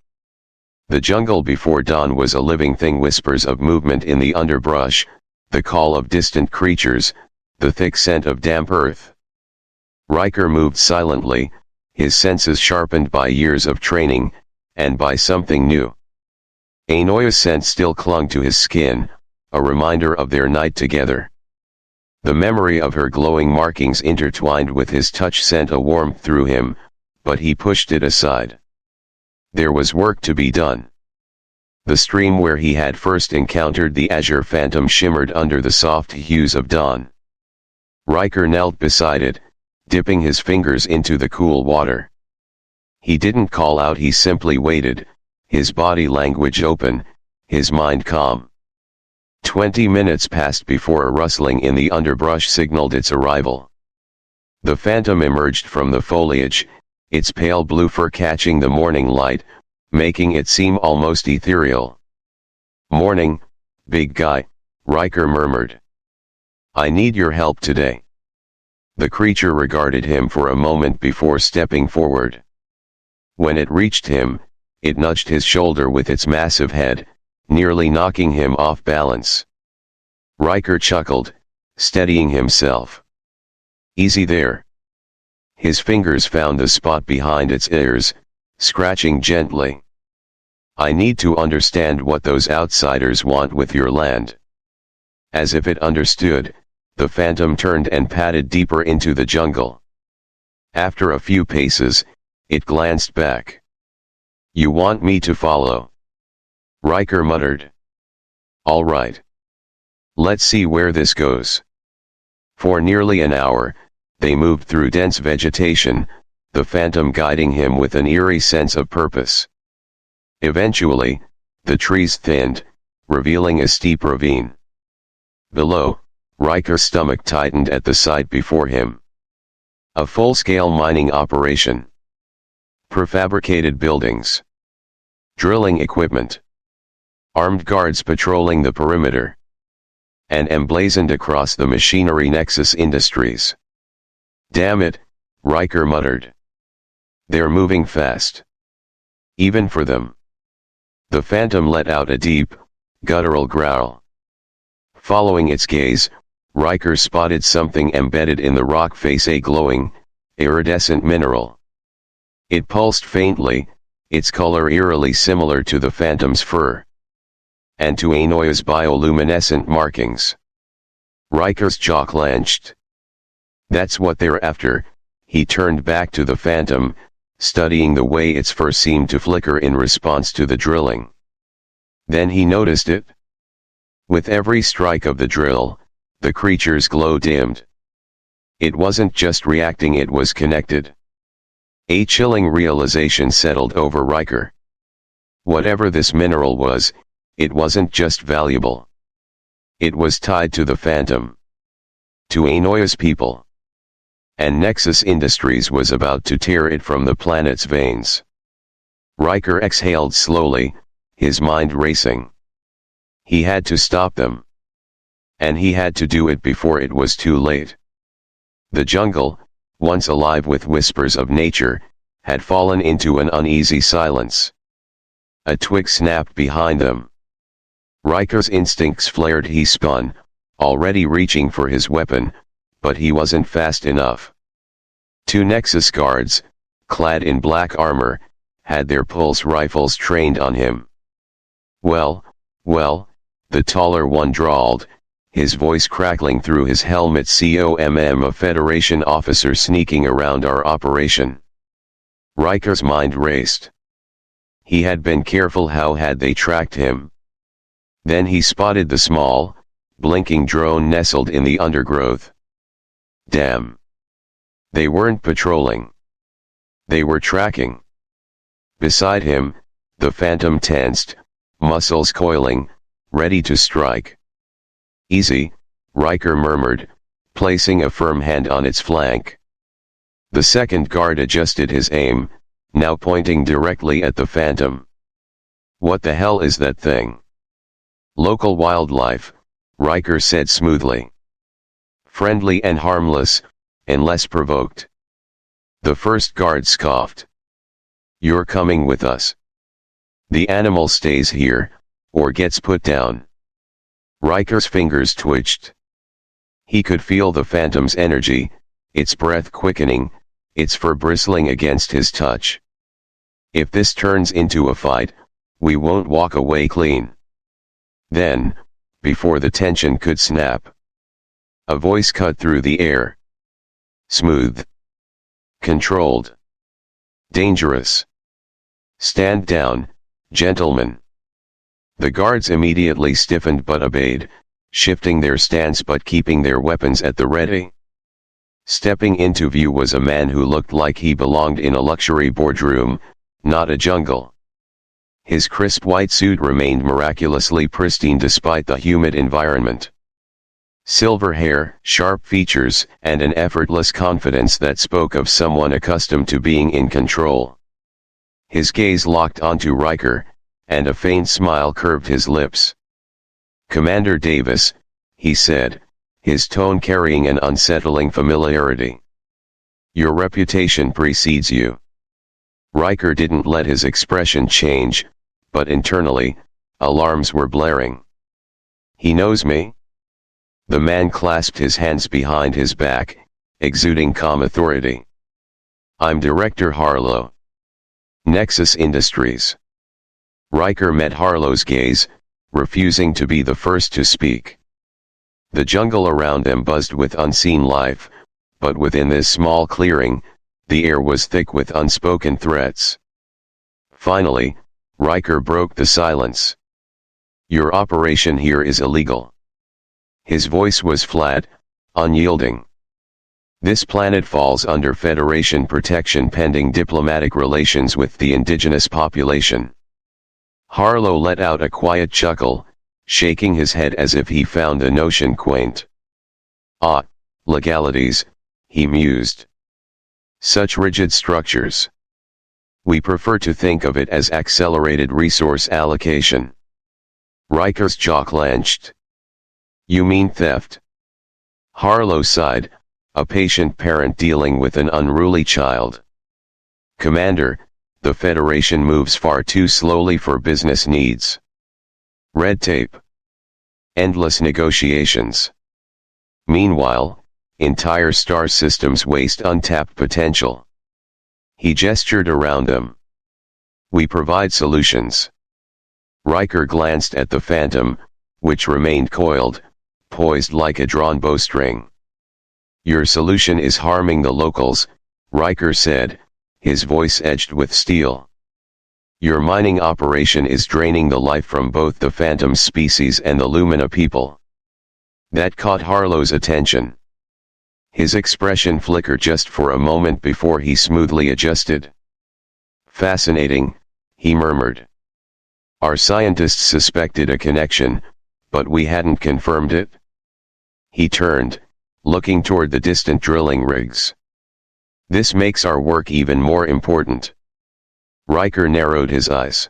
The jungle before dawn was a living thing, whispers of movement in the underbrush, the call of distant creatures, the thick scent of damp earth. Riker moved silently, his senses sharpened by years of training, and by something new. Ainoa's scent still clung to his skin, a reminder of their night together. The memory of her glowing markings intertwined with his touch sent a warmth through him, but he pushed it aside. There was work to be done. The stream where he had first encountered the azure phantom shimmered under the soft hues of dawn. Riker knelt beside it, dipping his fingers into the cool water. He didn't call out, he simply waited, his body language open, his mind calm. 20 minutes passed before a rustling in the underbrush signaled its arrival. The phantom emerged from the foliage, its pale blue fur catching the morning light, making it seem almost ethereal. "Morning, big guy," Riker murmured. "I need your help today." The creature regarded him for a moment before stepping forward. When it reached him, it nudged his shoulder with its massive head, nearly knocking him off balance. Riker chuckled, steadying himself. "Easy there." His fingers found the spot behind its ears, scratching gently. "I need to understand what those outsiders want with your land." As if it understood, the phantom turned and padded deeper into the jungle. After a few paces, it glanced back. "You want me to follow?" Riker muttered. "All right. Let's see where this goes." For nearly an hour, they moved through dense vegetation, the phantom guiding him with an eerie sense of purpose. Eventually, the trees thinned, revealing a steep ravine. Below, Riker's stomach tightened at the sight before him. A full-scale mining operation. Prefabricated buildings. Drilling equipment. Armed guards patrolling the perimeter. And emblazoned across the machinery Nexus Industries. "Damn it," Riker muttered. "They're moving fast. Even for them." The phantom let out a deep, guttural growl. Following its gaze, Riker spotted something embedded in the rock face, a glowing, iridescent mineral. It pulsed faintly, its color eerily similar to the phantom's fur. And to Anoya's bioluminescent markings. Riker's jaw clenched. "That's what they're after." He turned back to the phantom, studying the way its fur seemed to flicker in response to the drilling. Then he noticed it. With every strike of the drill, the creature's glow dimmed. It wasn't just reacting, it was connected. A chilling realization settled over Riker. Whatever this mineral was, it wasn't just valuable. It was tied to the phantom. To Anoya's people. And Nexus Industries was about to tear it from the planet's veins. Riker exhaled slowly, his mind racing. He had to stop them. And he had to do it before it was too late. The jungle, once alive with whispers of nature, had fallen into an uneasy silence. A twig snapped behind them. Riker's instincts flared. He spun, already reaching for his weapon, but he wasn't fast enough. Two Nexus guards, clad in black armor, had their pulse rifles trained on him. Well, the taller one drawled, his voice crackling through his helmet. "COMM, a Federation officer sneaking around our operation." Riker's mind raced. He had been careful. How had they tracked him? Then he spotted the small, blinking drone nestled in the undergrowth. Damn. They weren't patrolling. They were tracking. Beside him, the phantom tensed, muscles coiling, ready to strike. "Easy," Riker murmured, placing a firm hand on its flank. The second guard adjusted his aim, now pointing directly at the phantom. "What the hell is that thing?" "Local wildlife," Riker said smoothly. "Friendly and harmless, unless provoked." The first guard scoffed. "You're coming with us. The animal stays here, or gets put down." Riker's fingers twitched. He could feel the phantom's energy, its breath quickening, its fur bristling against his touch. "If this turns into a fight, we won't walk away clean." Then, before the tension could snap, a voice cut through the air. Smooth. Controlled. Dangerous. "Stand down, gentlemen." The guards immediately stiffened but obeyed, shifting their stance but keeping their weapons at the ready. Stepping into view was a man who looked like he belonged in a luxury boardroom, not a jungle. His crisp white suit remained miraculously pristine despite the humid environment. Silver hair, sharp features, and an effortless confidence that spoke of someone accustomed to being in control. His gaze locked onto Riker, and a faint smile curved his lips. "Commander Davis," he said, his tone carrying an unsettling familiarity. "Your reputation precedes you." Riker didn't let his expression change, but internally, alarms were blaring. "He knows me?" The man clasped his hands behind his back, exuding calm authority. "I'm Director Harlow. Nexus Industries." Riker met Harlow's gaze, refusing to be the first to speak. The jungle around them buzzed with unseen life, but within this small clearing, the air was thick with unspoken threats. Finally, Riker broke the silence. "Your operation here is illegal." His voice was flat, unyielding. "This planet falls under Federation protection pending diplomatic relations with the indigenous population." Harlow let out a quiet chuckle, shaking his head as if he found the notion quaint. "Ah, legalities," he mused. "Such rigid structures. We prefer to think of it as accelerated resource allocation." Riker's jaw clenched. "You mean theft?" Harlow sighed, a patient parent dealing with an unruly child. "Commander, the Federation moves far too slowly for business needs. Red tape. Endless negotiations. Meanwhile, entire star systems waste untapped potential." He gestured around them. "We provide solutions." Riker glanced at the Phantom, which remained coiled, poised like a drawn bowstring. "Your solution is harming the locals," Riker said, his voice edged with steel. "Your mining operation is draining the life from both the Phantom species and the Lumina people." That caught Harlow's attention. His expression flickered just for a moment before he smoothly adjusted. "Fascinating," he murmured. "Our scientists suspected a connection, but we hadn't confirmed it." He turned, looking toward the distant drilling rigs. "This makes our work even more important." Riker narrowed his eyes.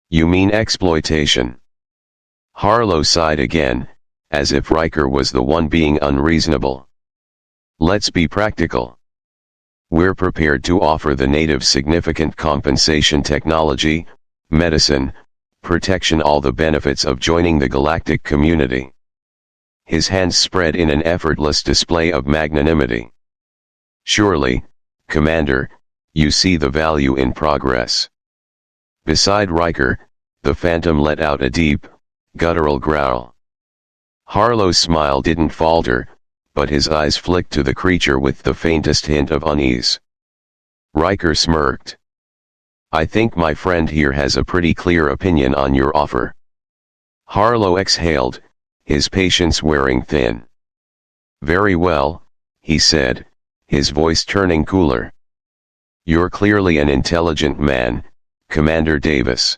"You mean exploitation?" Harlow sighed again, as if Riker was the one being unreasonable. "Let's be practical. We're prepared to offer the natives significant compensation technology, medicine, protection, all the benefits of joining the galactic community." His hands spread in an effortless display of magnanimity. "Surely, Commander, you see the value in progress." Beside Riker, the Phantom let out a deep, guttural growl. Harlow's smile didn't falter, but his eyes flicked to the creature with the faintest hint of unease. Riker smirked. "I think my friend here has a pretty clear opinion on your offer." Harlow exhaled, his patience wearing thin. "Very well," he said, his voice turning cooler. "You're clearly an intelligent man, Commander Davis.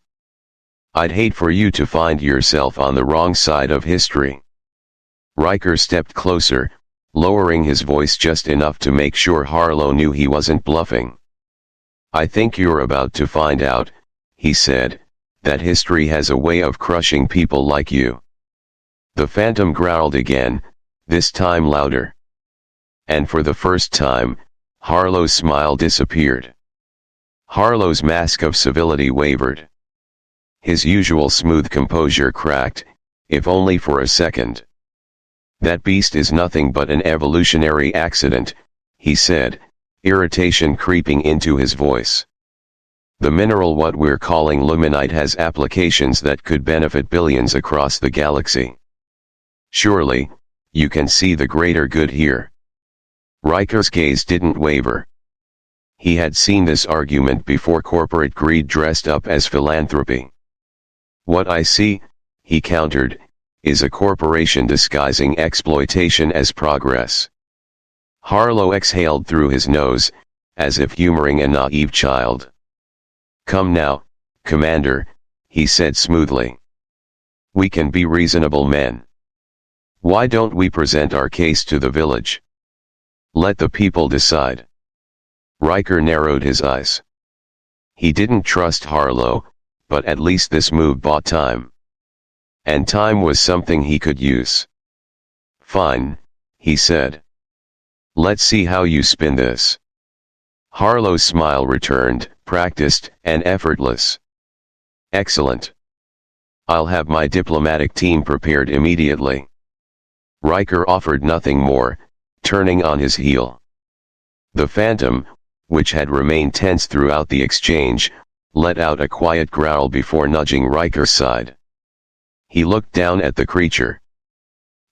I'd hate for you to find yourself on the wrong side of history." Riker stepped closer, lowering his voice just enough to make sure Harlow knew he wasn't bluffing. "I think you're about to find out," he said, "that history has a way of crushing people like you." The Phantom growled again, this time louder. And for the first time, Harlow's smile disappeared. Harlow's mask of civility wavered. His usual smooth composure cracked, if only for a second. "That beast is nothing but an evolutionary accident," he said, irritation creeping into his voice. "The mineral what we're calling luminite has applications that could benefit billions across the galaxy. Surely, you can see the greater good here." Riker's gaze didn't waver. He had seen this argument before: corporate greed dressed up as philanthropy. "What I see," he countered, "is a corporation disguising exploitation as progress." Harlow exhaled through his nose, as if humoring a naive child. "Come now, Commander," he said smoothly. "We can be reasonable men. Why don't we present our case to the village? Let the people decide." Riker narrowed his eyes. He didn't trust Harlow, but at least this move bought time. And time was something he could use. "Fine," he said. "Let's see how you spin this." Harlow's smile returned, practiced and effortless. "Excellent. I'll have my diplomatic team prepared immediately." Riker offered nothing more, turning on his heel. The Phantom, which had remained tense throughout the exchange, let out a quiet growl before nudging Riker's side. He looked down at the creature.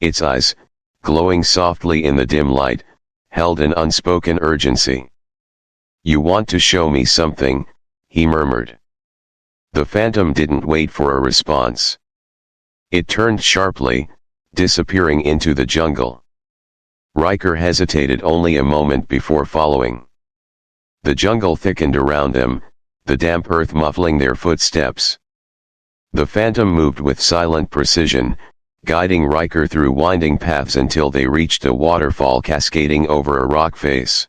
Its eyes, glowing softly in the dim light, held an unspoken urgency. "You want to show me something," he murmured. The phantom didn't wait for a response. It turned sharply, disappearing into the jungle. Riker hesitated only a moment before following. The jungle thickened around them, the damp earth muffling their footsteps. The phantom moved with silent precision, guiding Riker through winding paths until they reached a waterfall cascading over a rock face.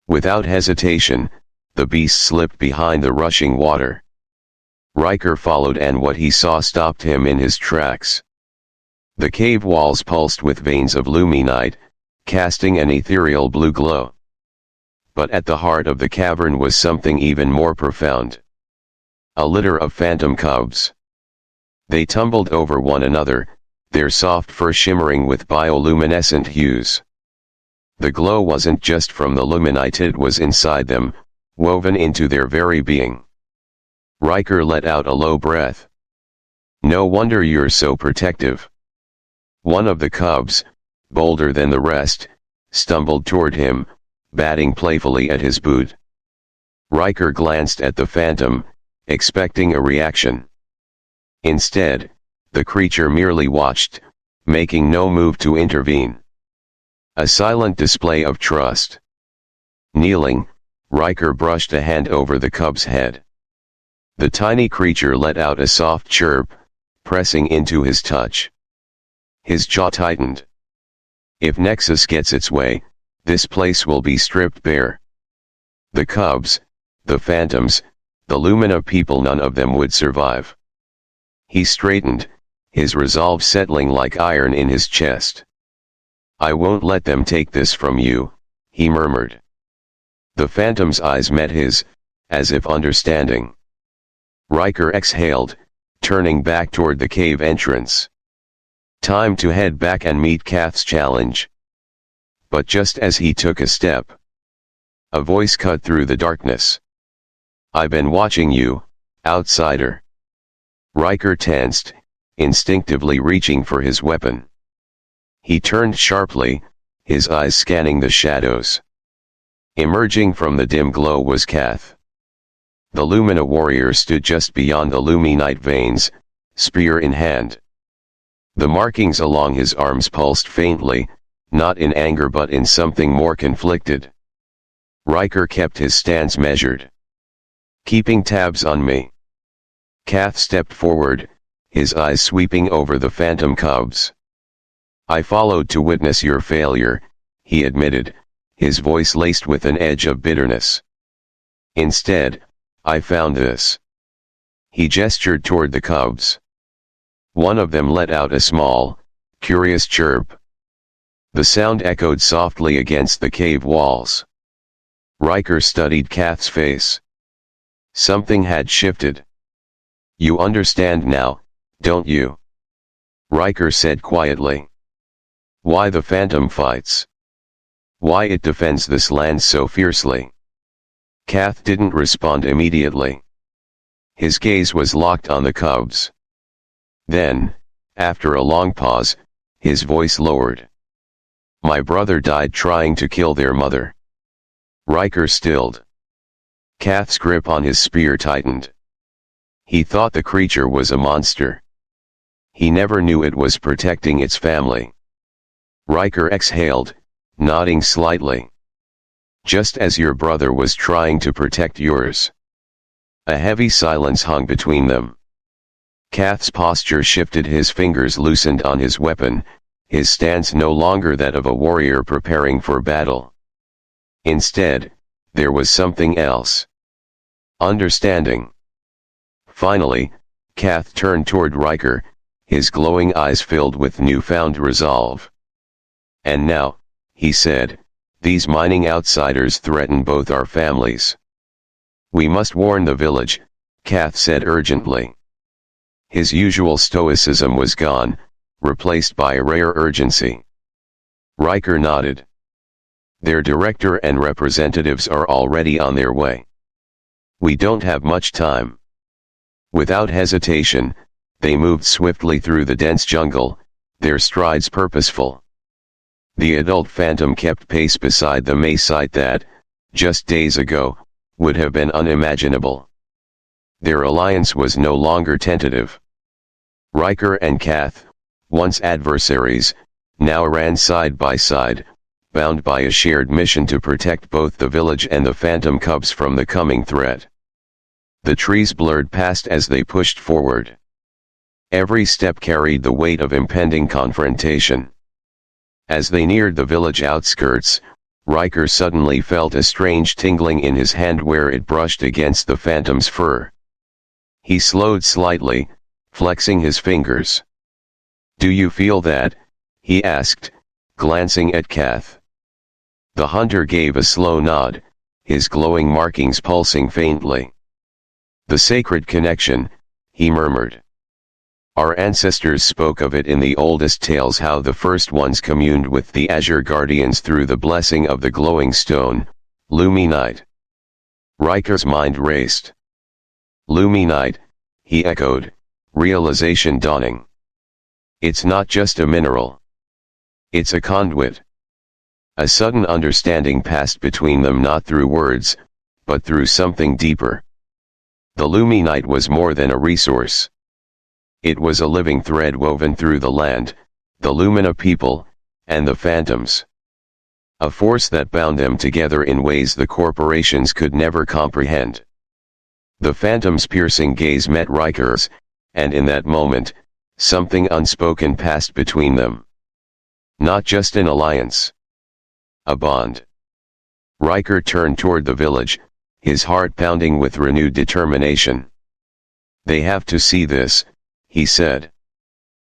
Without hesitation, the beast slipped behind the rushing water. Riker followed, and what he saw stopped him in his tracks. The cave walls pulsed with veins of luminite, casting an ethereal blue glow. But at the heart of the cavern was something even more profound. A litter of phantom cubs. They tumbled over one another, their soft fur shimmering with bioluminescent hues. The glow wasn't just from the luminite, it was inside them, woven into their very being. Riker let out a low breath. "No wonder you're so protective." One of the cubs, bolder than the rest, stumbled toward him, batting playfully at his boot. Riker glanced at the phantom, expecting a reaction. Instead, the creature merely watched, making no move to intervene. A silent display of trust. Kneeling, Riker brushed a hand over the cub's head. The tiny creature let out a soft chirp, pressing into his touch. His jaw tightened. "If Nexus gets its way, this place will be stripped bare." The cubs, the phantoms, the Lumina people, none of them would survive. He straightened, his resolve settling like iron in his chest. "I won't let them take this from you," he murmured. The phantom's eyes met his, as if understanding. Riker exhaled, turning back toward the cave entrance. Time to head back and meet Kath's challenge. But just as he took a step, a voice cut through the darkness. "I've been watching you, outsider." Riker tensed, instinctively reaching for his weapon. He turned sharply, his eyes scanning the shadows. Emerging from the dim glow was Kath. The Lumina warrior stood just beyond the luminite veins, spear in hand. The markings along his arms pulsed faintly, not in anger but in something more conflicted. Riker kept his stance measured. "Keeping tabs on me." Kath stepped forward, his eyes sweeping over the phantom cubs. "I followed to witness your failure," he admitted, his voice laced with an edge of bitterness. "Instead, I found this." He gestured toward the cubs. One of them let out a small, curious chirp. The sound echoed softly against the cave walls. Riker studied Kath's face. Something had shifted. "You understand now, don't you?" Riker said quietly. "Why the phantom fights? Why it defends this land so fiercely?" Kath didn't respond immediately. His gaze was locked on the cubs. Then, after a long pause, his voice lowered. "My brother died trying to kill their mother." Riker stilled. Kath's grip on his spear tightened. He thought the creature was a monster. He never knew it was protecting its family. Riker exhaled, nodding slightly. "Just as your brother was trying to protect yours." A heavy silence hung between them. Kath's posture shifted, his fingers loosened on his weapon, his stance no longer that of a warrior preparing for battle. Instead, there was something else. Understanding. Finally, Kath turned toward Riker, his glowing eyes filled with newfound resolve. "And now," he said, "these mining outsiders threaten both our families." "We must warn the village," Kath said urgently. His usual stoicism was gone, replaced by a rare urgency. Riker nodded. "Their director and representatives are already on their way. We don't have much time." Without hesitation, they moved swiftly through the dense jungle, their strides purposeful. The adult phantom kept pace beside them, a sight that, just days ago, would have been unimaginable. Their alliance was no longer tentative. Riker and Kath, once adversaries, now ran side by side, bound by a shared mission to protect both the village and the phantom cubs from the coming threat. The trees blurred past as they pushed forward. Every step carried the weight of impending confrontation. As they neared the village outskirts, Riker suddenly felt a strange tingling in his hand where it brushed against the phantom's fur. He slowed slightly, flexing his fingers. "Do you feel that?" he asked, glancing at Kath. The hunter gave a slow nod, his glowing markings pulsing faintly. "The sacred connection," he murmured. "Our ancestors spoke of it in the oldest tales, how the first ones communed with the Azure Guardians through the blessing of the glowing stone, Luminite." Riker's mind raced. "Luminite," he echoed, realization dawning. "It's not just a mineral. It's a conduit." A sudden understanding passed between them, not through words, but through something deeper. The Luminite was more than a resource. It was a living thread woven through the land, the Lumina people, and the phantoms. A force that bound them together in ways the corporations could never comprehend. The phantom's piercing gaze met Riker's, and in that moment, something unspoken passed between them. Not just an alliance. A bond. Riker turned toward the village, his heart pounding with renewed determination. "They have to see this," he said.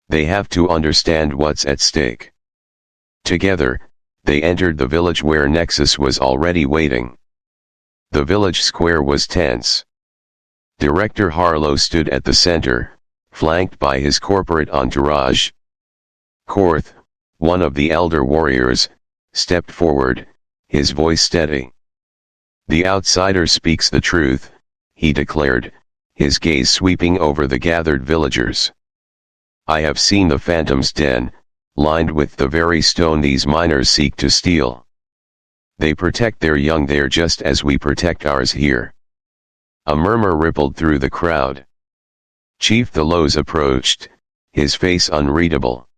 "They have to understand what's at stake." Together, they entered the village where Nexus was already waiting. The village square was tense. Director Harlow stood at the center, flanked by his corporate entourage. Korth, one of the elder warriors, stepped forward, his voice steady. "The outsider speaks the truth," he declared, his gaze sweeping over the gathered villagers. "I have seen the Phantom's den, lined with the very stone these miners seek to steal. They protect their young there just as we protect ours here." A murmur rippled through the crowd. Chief Thelos approached, his face unreadable.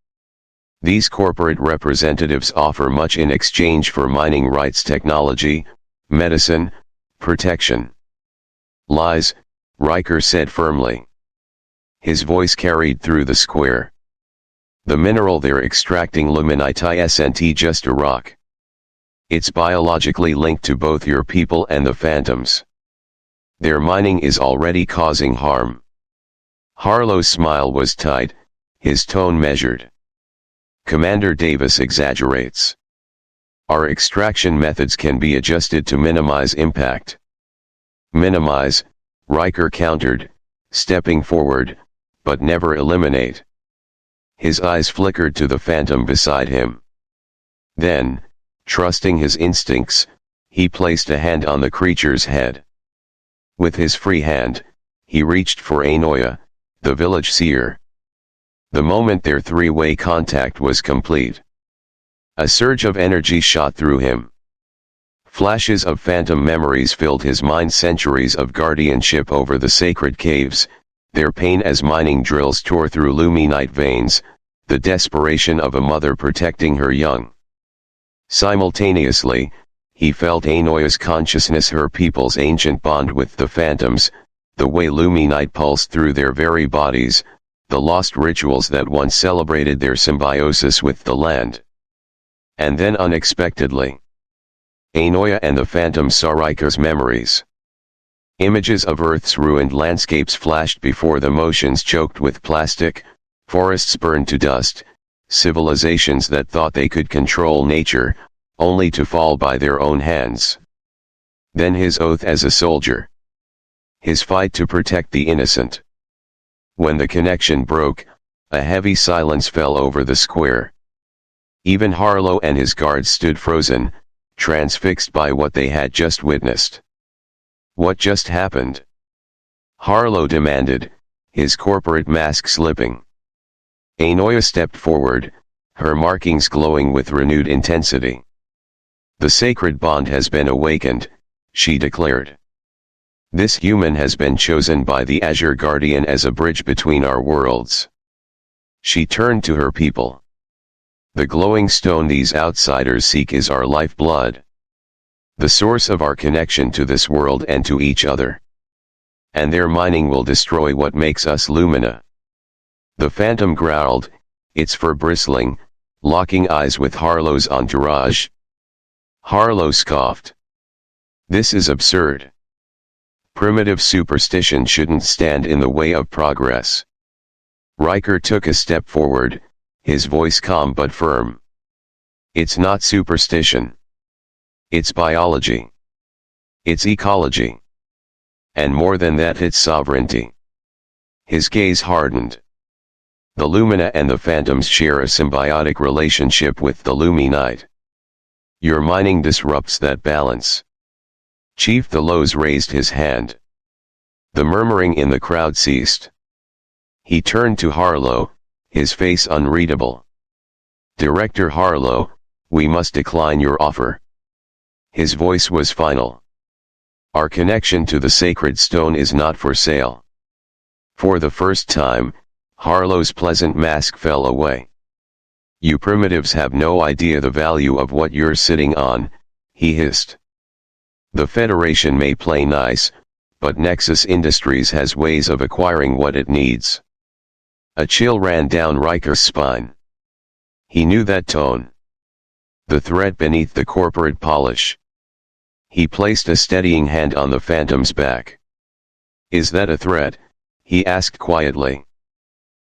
"These corporate representatives offer much in exchange for mining rights, technology, medicine, protection." "Lies," Riker said firmly. His voice carried through the square. "The mineral they're extracting, Luminite, isn't just a rock. It's biologically linked to both your people and the Phantoms. Their mining is already causing harm." Harlow's smile was tight, his tone measured. "Commander Davis exaggerates. Our extraction methods can be adjusted to minimize impact." "Minimize," Riker countered, stepping forward, "but never eliminate." His eyes flickered to the Phantom beside him. Then, trusting his instincts, he placed a hand on the creature's head. With his free hand, he reached for Anoya, the village seer. The moment their three-way contact was complete, a surge of energy shot through him. Flashes of phantom memories filled his mind, centuries of guardianship over the sacred caves, their pain as mining drills tore through Luminite veins, the desperation of a mother protecting her young. Simultaneously, he felt Anoya's consciousness, her people's ancient bond with the Phantoms, the way Luminite pulsed through their very bodies, the lost rituals that once celebrated their symbiosis with the land. And then unexpectedly, Anoya and the Phantom saw Riker's memories. Images of Earth's ruined landscapes flashed before them, oceans choked with plastic, forests burned to dust, civilizations that thought they could control nature, only to fall by their own hands. Then his oath as a soldier. His fight to protect the innocent. When the connection broke, a heavy silence fell over the square. Even Harlow and his guards stood frozen, transfixed by what they had just witnessed. "What just happened?" Harlow demanded, his corporate mask slipping. Ainoya stepped forward, her markings glowing with renewed intensity. "The sacred bond has been awakened," she declared. "This human has been chosen by the Azure Guardian as a bridge between our worlds." She turned to her people. "The glowing stone these outsiders seek is our lifeblood. The source of our connection to this world and to each other. And their mining will destroy what makes us Lumina." The phantom growled, its fur bristling, locking eyes with Harlow's entourage. Harlow scoffed. "This is absurd. Primitive superstition shouldn't stand in the way of progress." Riker took a step forward, his voice calm but firm. "It's not superstition. It's biology. It's ecology. And more than that, it's sovereignty." His gaze hardened. "The Lumina and the Phantoms share a symbiotic relationship with the Luminite. Your mining disrupts that balance." Chief Thelos raised his hand. The murmuring in the crowd ceased. He turned to Harlow, his face unreadable. "Director Harlow, we must decline your offer." His voice was final. "Our connection to the sacred stone is not for sale." For the first time, Harlow's pleasant mask fell away. "You primitives have no idea the value of what you're sitting on," he hissed. "The Federation may play nice, but Nexus Industries has ways of acquiring what it needs." A chill ran down Riker's spine. He knew that tone. The threat beneath the corporate polish. He placed a steadying hand on the Phantom's back. "Is that a threat?" he asked quietly.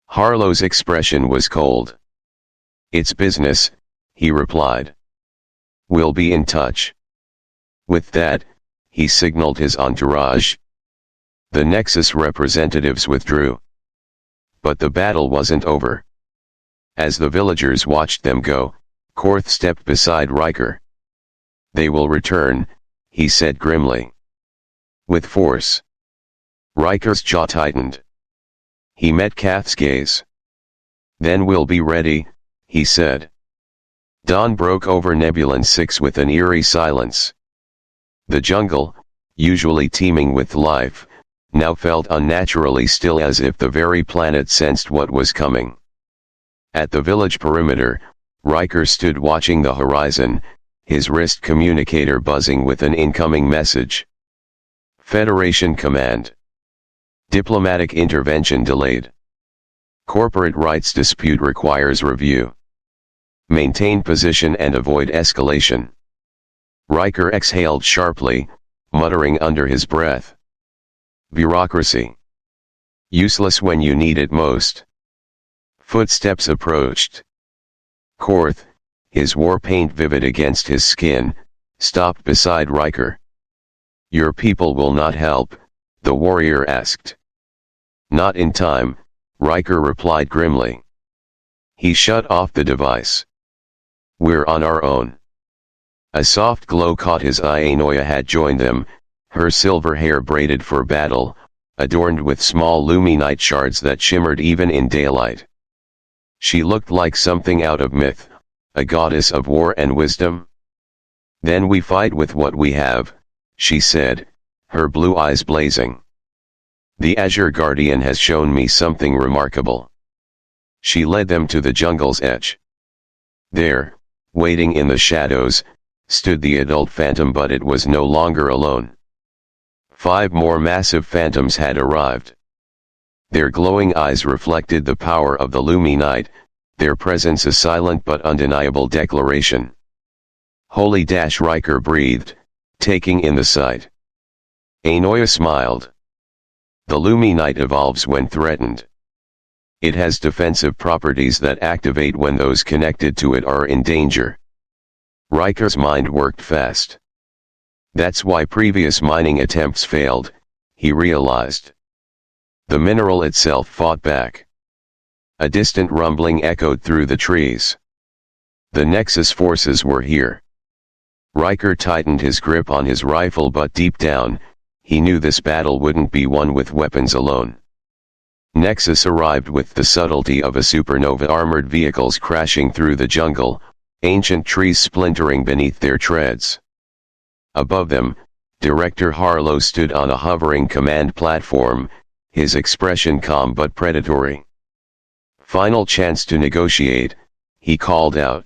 Harlow's expression was cold. "It's business," he replied. "We'll be in touch." With that, he signaled his entourage. The Nexus representatives withdrew. But the battle wasn't over. As the villagers watched them go, Korth stepped beside Riker. "They will return," he said grimly. "With force." Riker's jaw tightened. He met Kath's gaze. "Then we'll be ready," he said. Dawn broke over Nebulan 6 with an eerie silence. The jungle, usually teeming with life, now felt unnaturally still, as if the very planet sensed what was coming. At the village perimeter, Riker stood watching the horizon, his wrist communicator buzzing with an incoming message. "Federation command. Diplomatic intervention delayed. Corporate rights dispute requires review. Maintain position and avoid escalation." Riker exhaled sharply, muttering under his breath. "Bureaucracy. Useless when you need it most." Footsteps approached. Korth, his war paint vivid against his skin, stopped beside Riker. "Your people will not help?" the warrior asked. "Not in time," Riker replied grimly. He shut off the device. "We're on our own." A soft glow caught his eye. Ainoya had joined them, her silver hair braided for battle, adorned with small luminite shards that shimmered even in daylight. She looked like something out of myth, a goddess of war and wisdom. "Then we fight with what we have," she said, her blue eyes blazing. "The Azure Guardian has shown me something remarkable." She led them to the jungle's edge. There, waiting in the shadows, stood the adult phantom, but it was no longer alone. 5 more massive phantoms had arrived. Their glowing eyes reflected the power of the Luminite, their presence a silent but undeniable declaration. "Holy dash," Riker breathed, taking in the sight. Ainoya smiled. "The Luminite evolves when threatened. It has defensive properties that activate when those connected to it are in danger." Riker's mind worked fast. That's why previous mining attempts failed, he realized. The mineral itself fought back. A distant rumbling echoed through the trees. The Nexus forces were here. Riker tightened his grip on his rifle, but deep down, he knew this battle wouldn't be won with weapons alone. Nexus arrived with the subtlety of a supernova, armored vehicles crashing through the jungle, ancient trees splintering beneath their treads. Above them, Director Harlow stood on a hovering command platform, his expression calm but predatory. "Final chance to negotiate," he called out.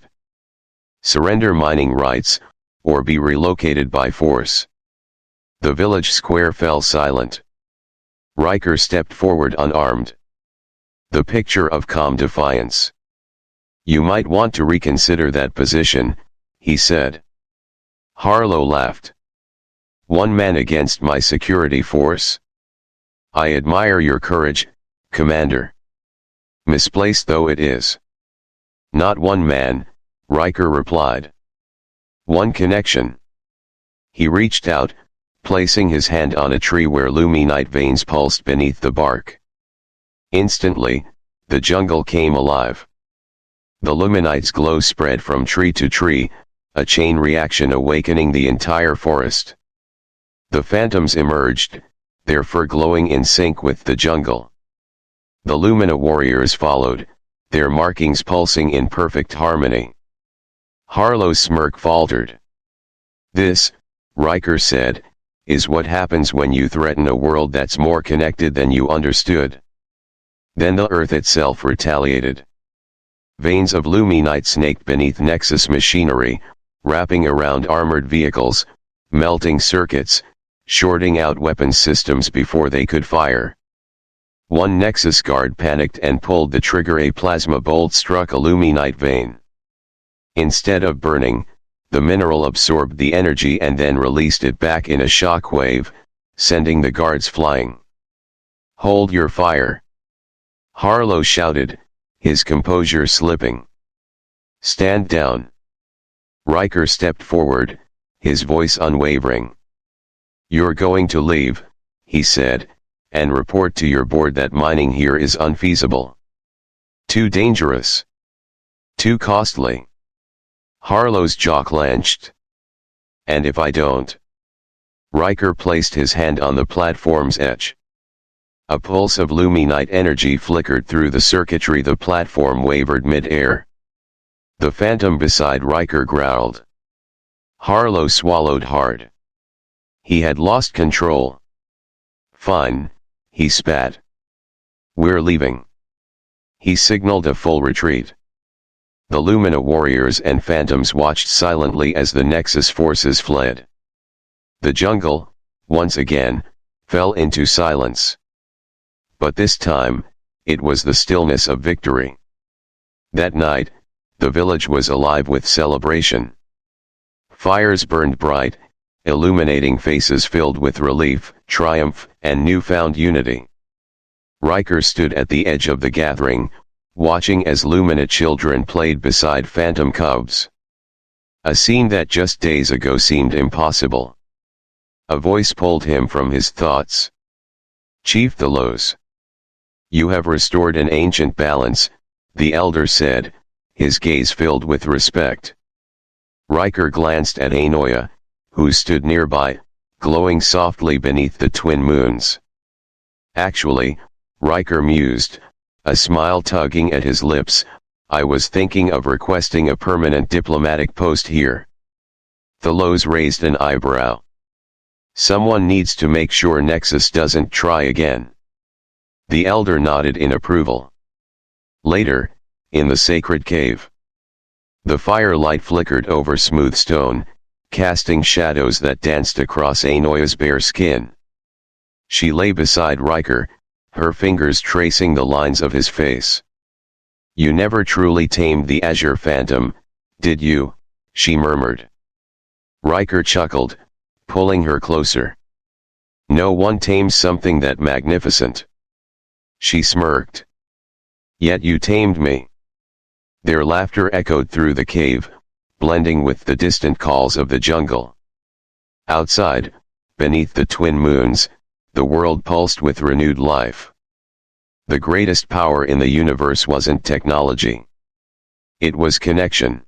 "Surrender mining rights, or be relocated by force." The village square fell silent. Riker stepped forward unarmed. The picture of calm defiance. "You might want to reconsider that position," he said. Harlow laughed. "One man against my security force? I admire your courage, Commander. Misplaced though it is." "Not one man," Riker replied. "One connection." He reached out, placing his hand on a tree where luminite veins pulsed beneath the bark. Instantly, the jungle came alive. The luminite's glow spread from tree to tree, a chain reaction awakening the entire forest. The phantoms emerged, their fur glowing in sync with the jungle. The Lumina warriors followed, their markings pulsing in perfect harmony. Harlow's smirk faltered. "This," Riker said, "is what happens when you threaten a world that's more connected than you understood." Then the Earth itself retaliated. Veins of luminite snaked beneath Nexus machinery, wrapping around armored vehicles, melting circuits, shorting out weapons systems before they could fire. One Nexus guard panicked and pulled the trigger. A plasma bolt struck a luminite vein. Instead of burning, the mineral absorbed the energy and then released it back in a shockwave, sending the guards flying. "Hold your fire!" Harlow shouted, his composure slipping. "Stand down!" Riker stepped forward, his voice unwavering. "You're going to leave," he said, "and report to your board that mining here is unfeasible. Too dangerous. Too costly." Harlow's jaw clenched. "And if I don't?" Riker placed his hand on the platform's edge. A pulse of luminite energy flickered through the circuitry. The platform wavered mid-air. The phantom beside Riker growled. Harlow swallowed hard. He had lost control. "Fine," he spat. "We're leaving." He signaled a full retreat. The Lumina warriors and phantoms watched silently as the Nexus forces fled. The jungle, once again, fell into silence. But this time, it was the stillness of victory. That night, the village was alive with celebration. Fires burned bright, illuminating faces filled with relief, triumph, and newfound unity. Riker stood at the edge of the gathering, watching as Lumina children played beside phantom cubs. A scene that just days ago seemed impossible. A voice pulled him from his thoughts. "Chief Thalos. You have restored an ancient balance," the elder said, his gaze filled with respect. Riker glanced at Anoia, who stood nearby, glowing softly beneath the twin moons. "Actually," Riker mused, a smile tugging at his lips, "I was thinking of requesting a permanent diplomatic post here." Thalos raised an eyebrow. "Someone needs to make sure Nexus doesn't try again." The elder nodded in approval. Later, in the sacred cave, the firelight flickered over smooth stone, casting shadows that danced across Anoia's bare skin. She lay beside Riker, her fingers tracing the lines of his face. "You never truly tamed the Azure Phantom, did you?" she murmured. Riker chuckled, pulling her closer. "No one tames something that magnificent." She smirked. "Yet you tamed me." Their laughter echoed through the cave, blending with the distant calls of the jungle. Outside, beneath the twin moons, the world pulsed with renewed life. The greatest power in the universe wasn't technology. It was connection.